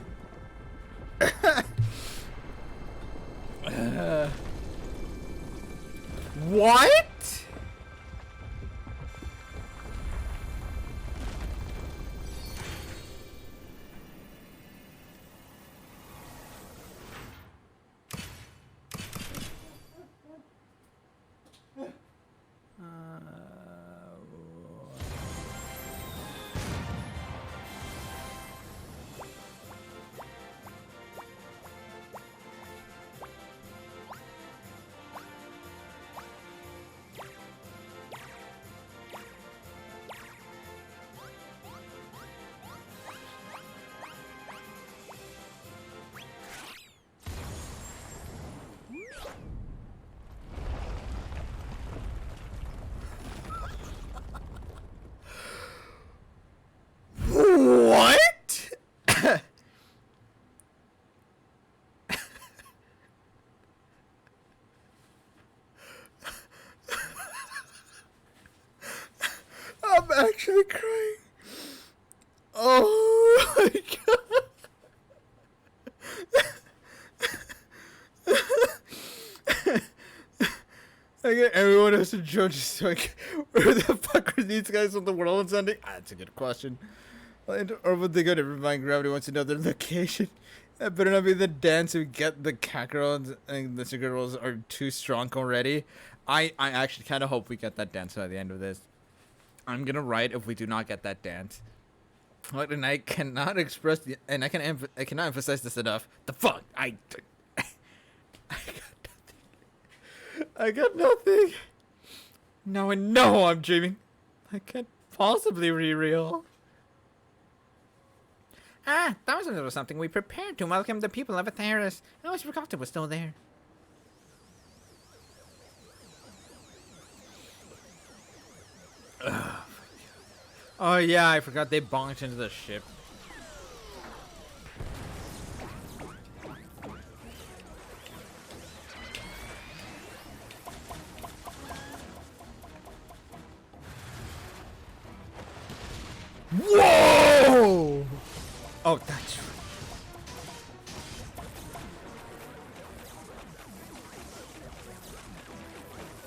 What? What? I'm actually crying. Oh my god. I get everyone else to judge just like, where the fuck are these guys on the world ending? That's a good question. Or would they go to Divine Gravity wants to know their location? That better not be the dance who get the cat girls and the sugar rolls are too strong already. I actually kind of hope we get that dance by the end of this. I'm gonna write if we do not get that dance. What, and I cannot express the, and I cannot emphasize this enough. The fuck, I got nothing. I got nothing. Now I know I'm dreaming. I can't possibly be real. Ah, that was a little something we prepared to welcome the people of Atheris. I always forgot it was still there. Oh yeah, I forgot they bonked into the ship. Whoa! Oh, that's.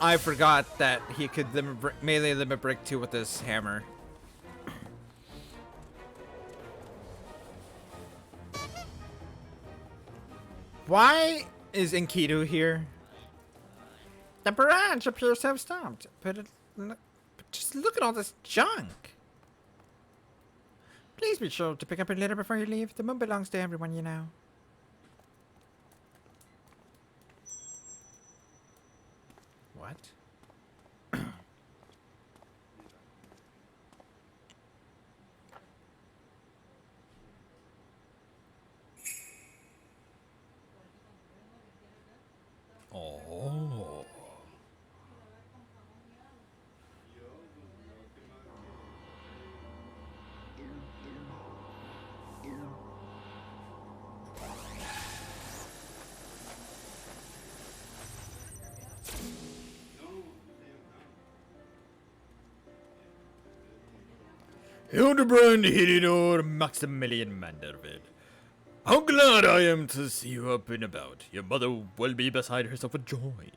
I forgot that he could melee limit break 2 with this hammer. Why is Enkidu here? The barrage appears to have stopped, but just look at all this junk. Please be sure to pick up your litter before you leave. The moon belongs to everyone, you know. What? Oh. Hildibrand Hilidor Maximilian Manderville. How glad I am to see you up and about. Your mother will be beside herself with joy.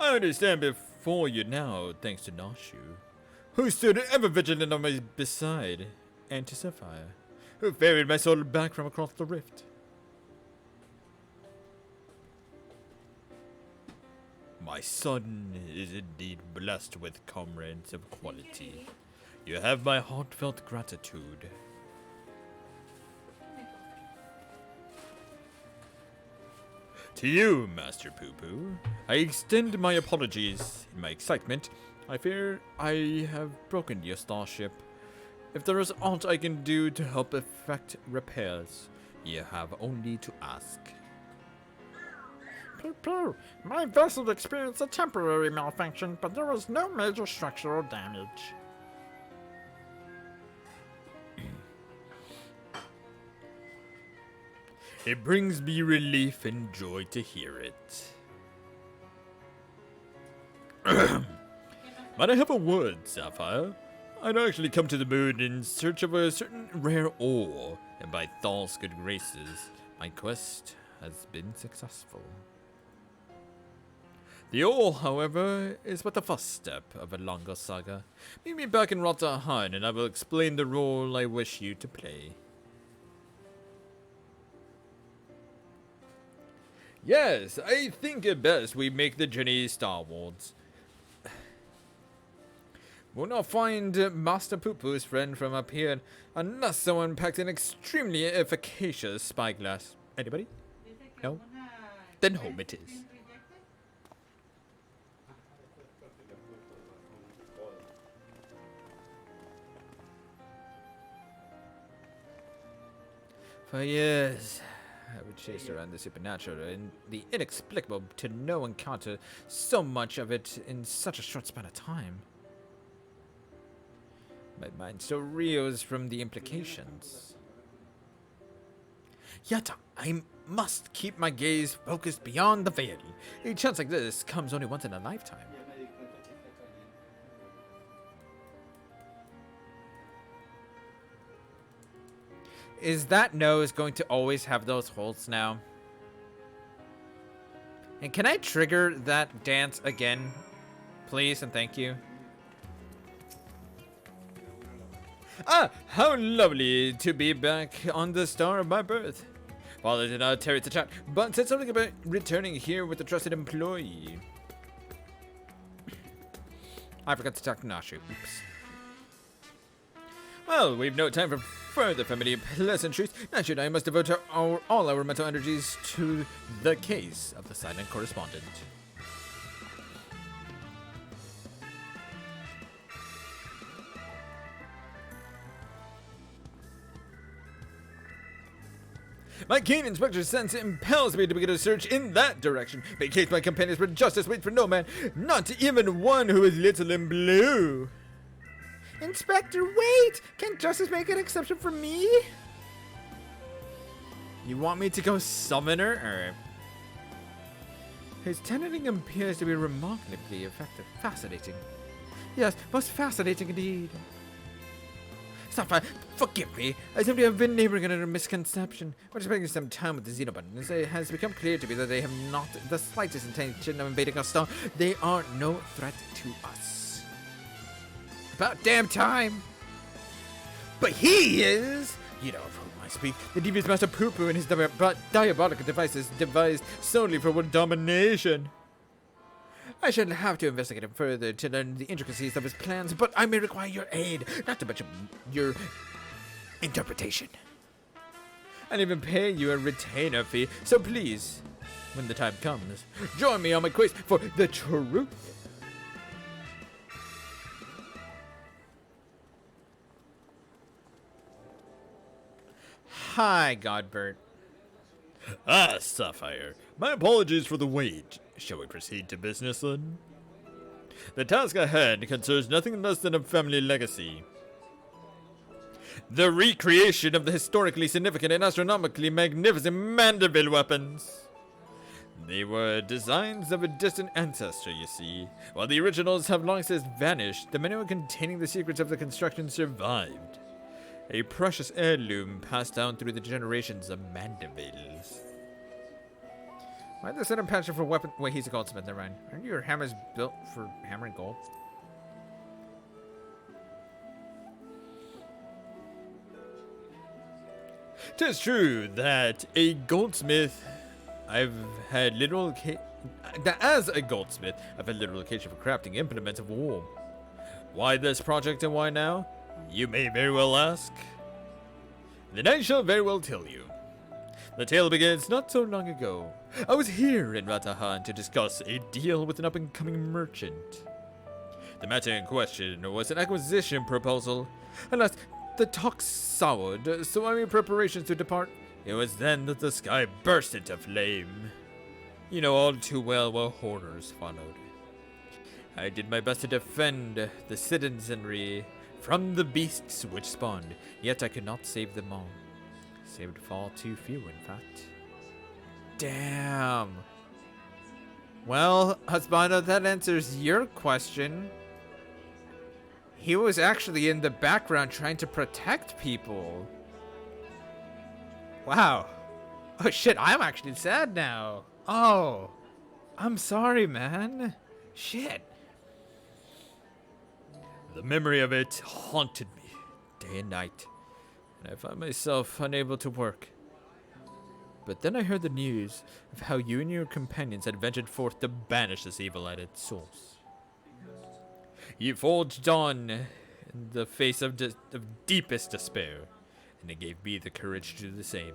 I understand before you now, thanks to Nashu, who stood ever vigilant on my beside, and to Sapphire, who ferried my soul back from across the rift. My son is indeed blessed with comrades of quality. You have my heartfelt gratitude. To you, Master Poo Poo, I extend my apologies. In my excitement, I fear I have broken your starship. If there is aught I can do to help effect repairs, you have only to ask. Poo-poo, my vessel experienced a temporary malfunction, but there was no major structural damage. It brings me relief and joy to hear it. Might I have a word, Sapphire? I'd actually come to the moon in search of a certain rare ore, and by Thal's good graces, my quest has been successful. The ore, however, is but the first step of a longer saga. Meet me back in Rotterdam, and I will explain the role I wish you to play. Yes, I think it best we make the journey starwards. We'll not find Master Poo Poo's friend from up here unless someone packed an extremely efficacious spyglass. Anybody? No? Then home it is. For years, I would chase around the supernatural and the inexplicable to no encounter so much of it in such a short span of time. My mind still reels from the implications. Yet I must keep my gaze focused beyond the veil. A chance like this comes only once in a lifetime. Is that nose going to always have those holes now? And can I trigger that dance again? Please and thank you. Ah, how lovely to be back on the star of my birth. Father did not terrorist the chat, but said something about returning here with a trusted employee. I forgot to talk to Nashu. Oops. Well, we've no time for further familiar pleasantries. Nashu and I must devote all our mental energies to the case of the silent correspondent. My keen inspector's sense impels me to begin a search in that direction. Vacate my companions for justice, wait for no man, not even one who is little and blue. Inspector, wait! Can't justice make an exception for me? You want me to go summon her? Or... His tenanting appears to be remarkably effective. Fascinating. Yes, most fascinating indeed. Sapphire, forgive me. I simply have been laboring under a misconception. We're spending some time with the Xenobuttons. It has become clear to me that they have not the slightest intention of invading our star. They are no threat to us. About damn time. But he is! You know of whom I speak. The devious Master Poo-Poo and his diabolical devices devised solely for world domination. I shall have to investigate him further to learn the intricacies of his plans, but I may require your aid, not to mention your interpretation. I'll even pay you a retainer fee, so please, when the time comes, join me on my quest for the truth. Hi, Godbert. Ah, Sapphire. My apologies for the wait. Shall we proceed to business then? The task ahead concerns nothing less than a family legacy. The recreation of the historically significant and astronomically magnificent Mandeville weapons. They were designs of a distant ancestor, you see. While the originals have long since vanished, the manual containing the secrets of the construction survived. A precious heirloom passed down through the generations of Mandevilles. Why the sudden passion for weapon? Wait, he's a goldsmith, never mind. Aren't your hammers built for hammering gold? Tis true that as a goldsmith, I've had literal occasion for crafting implements of war. Why this project and why now? You may very well ask. Then I shall very well tell you. The tale begins not so long ago. I was here in Ratahan to discuss a deal with an up-and-coming merchant. The matter in question was an acquisition proposal. Alas, the talk soured, so I made preparations to depart. It was then that the sky burst into flame. You know all too well what horrors followed. I did my best to defend the citizenry from the beasts which spawned, yet I could not save them all. Saved far too few, in fact. Damn. Well, Husbando, that answers your question. He was actually in the background trying to protect people. Wow. Oh shit, I'm actually sad now. Oh. I'm sorry, man. Shit. The memory of it haunted me day and night, and I found myself unable to work. But then I heard the news of how you and your companions had ventured forth to banish this evil at its source. You forged on in the face of deepest despair, and it gave me the courage to do the same.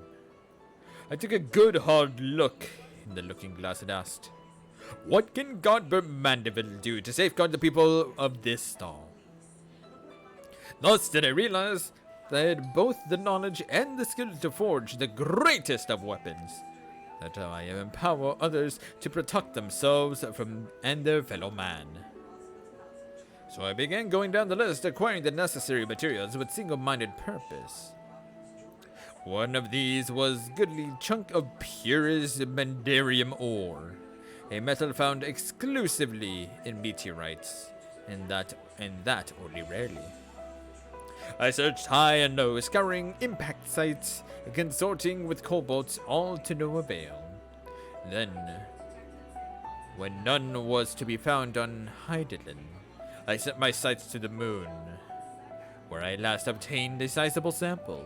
I took a good hard look in the looking glass and asked, what can Godbert Mandeville do to safeguard the people of this star? Thus did I realize that I had both the knowledge and the skill to forge the greatest of weapons, that I empower others to protect themselves from and their fellow man. So I began going down the list, acquiring the necessary materials with single-minded purpose. One of these was a goodly chunk of purest Mandarium ore, a metal found exclusively in meteorites, and that only rarely. I searched high and low, scouring impact sites, consorting with kobolds, all to no avail. Then, when none was to be found on Heidelin, I set my sights to the moon, where I last obtained a sizable sample.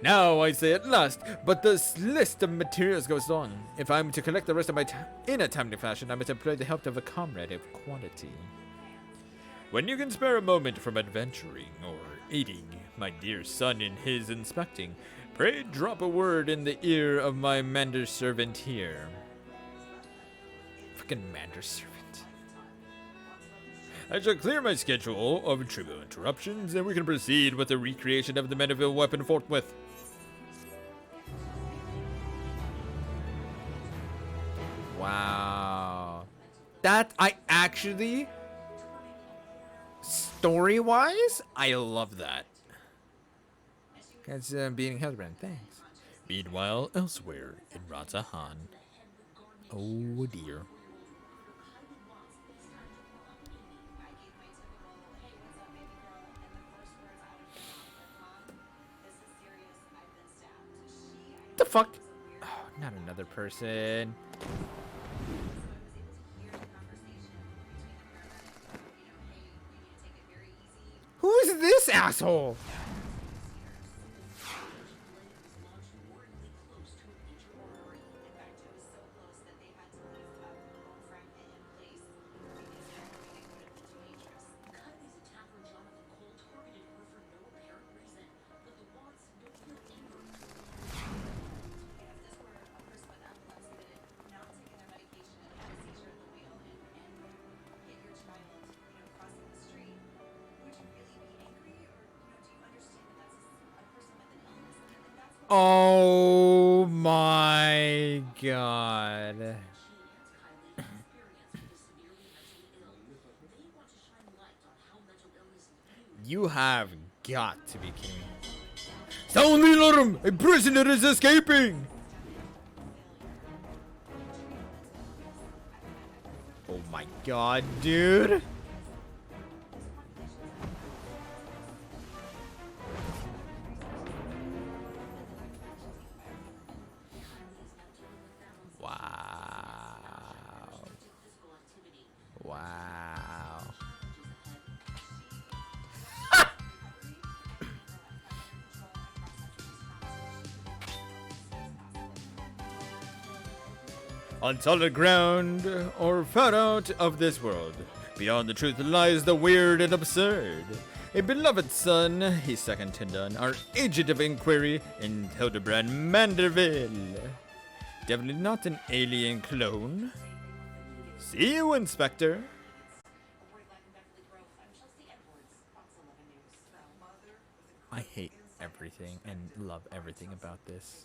Now I say at last, but this list of materials goes on. If I'm to collect the rest of my time in a timely fashion, I must employ the help of a comrade of quality. When you can spare a moment from adventuring or aiding my dear son in his inspecting, pray drop a word in the ear of my Mander servant here. Fucking Mander servant. I shall clear my schedule of trivial interruptions, and we can proceed with the recreation of the Mediville weapon forthwith. Wow. That, I actually, story-wise, I love that. That's beating Hildibrand, thanks. Meanwhile, elsewhere in Razahan. Oh dear. The fuck? Oh, not another person. Who is this asshole? Oh my god. You have got to be kidding me. Sound the alarm! A prisoner is escaping! Oh my god, dude. Wow. Wow. On solid ground, or far out of this world, beyond the truth lies the weird and absurd. A beloved son, he second to none, our agent of inquiry in Hildibrand Manderville. Definitely not an alien clone. See you, Inspector. I hate everything and love everything about this.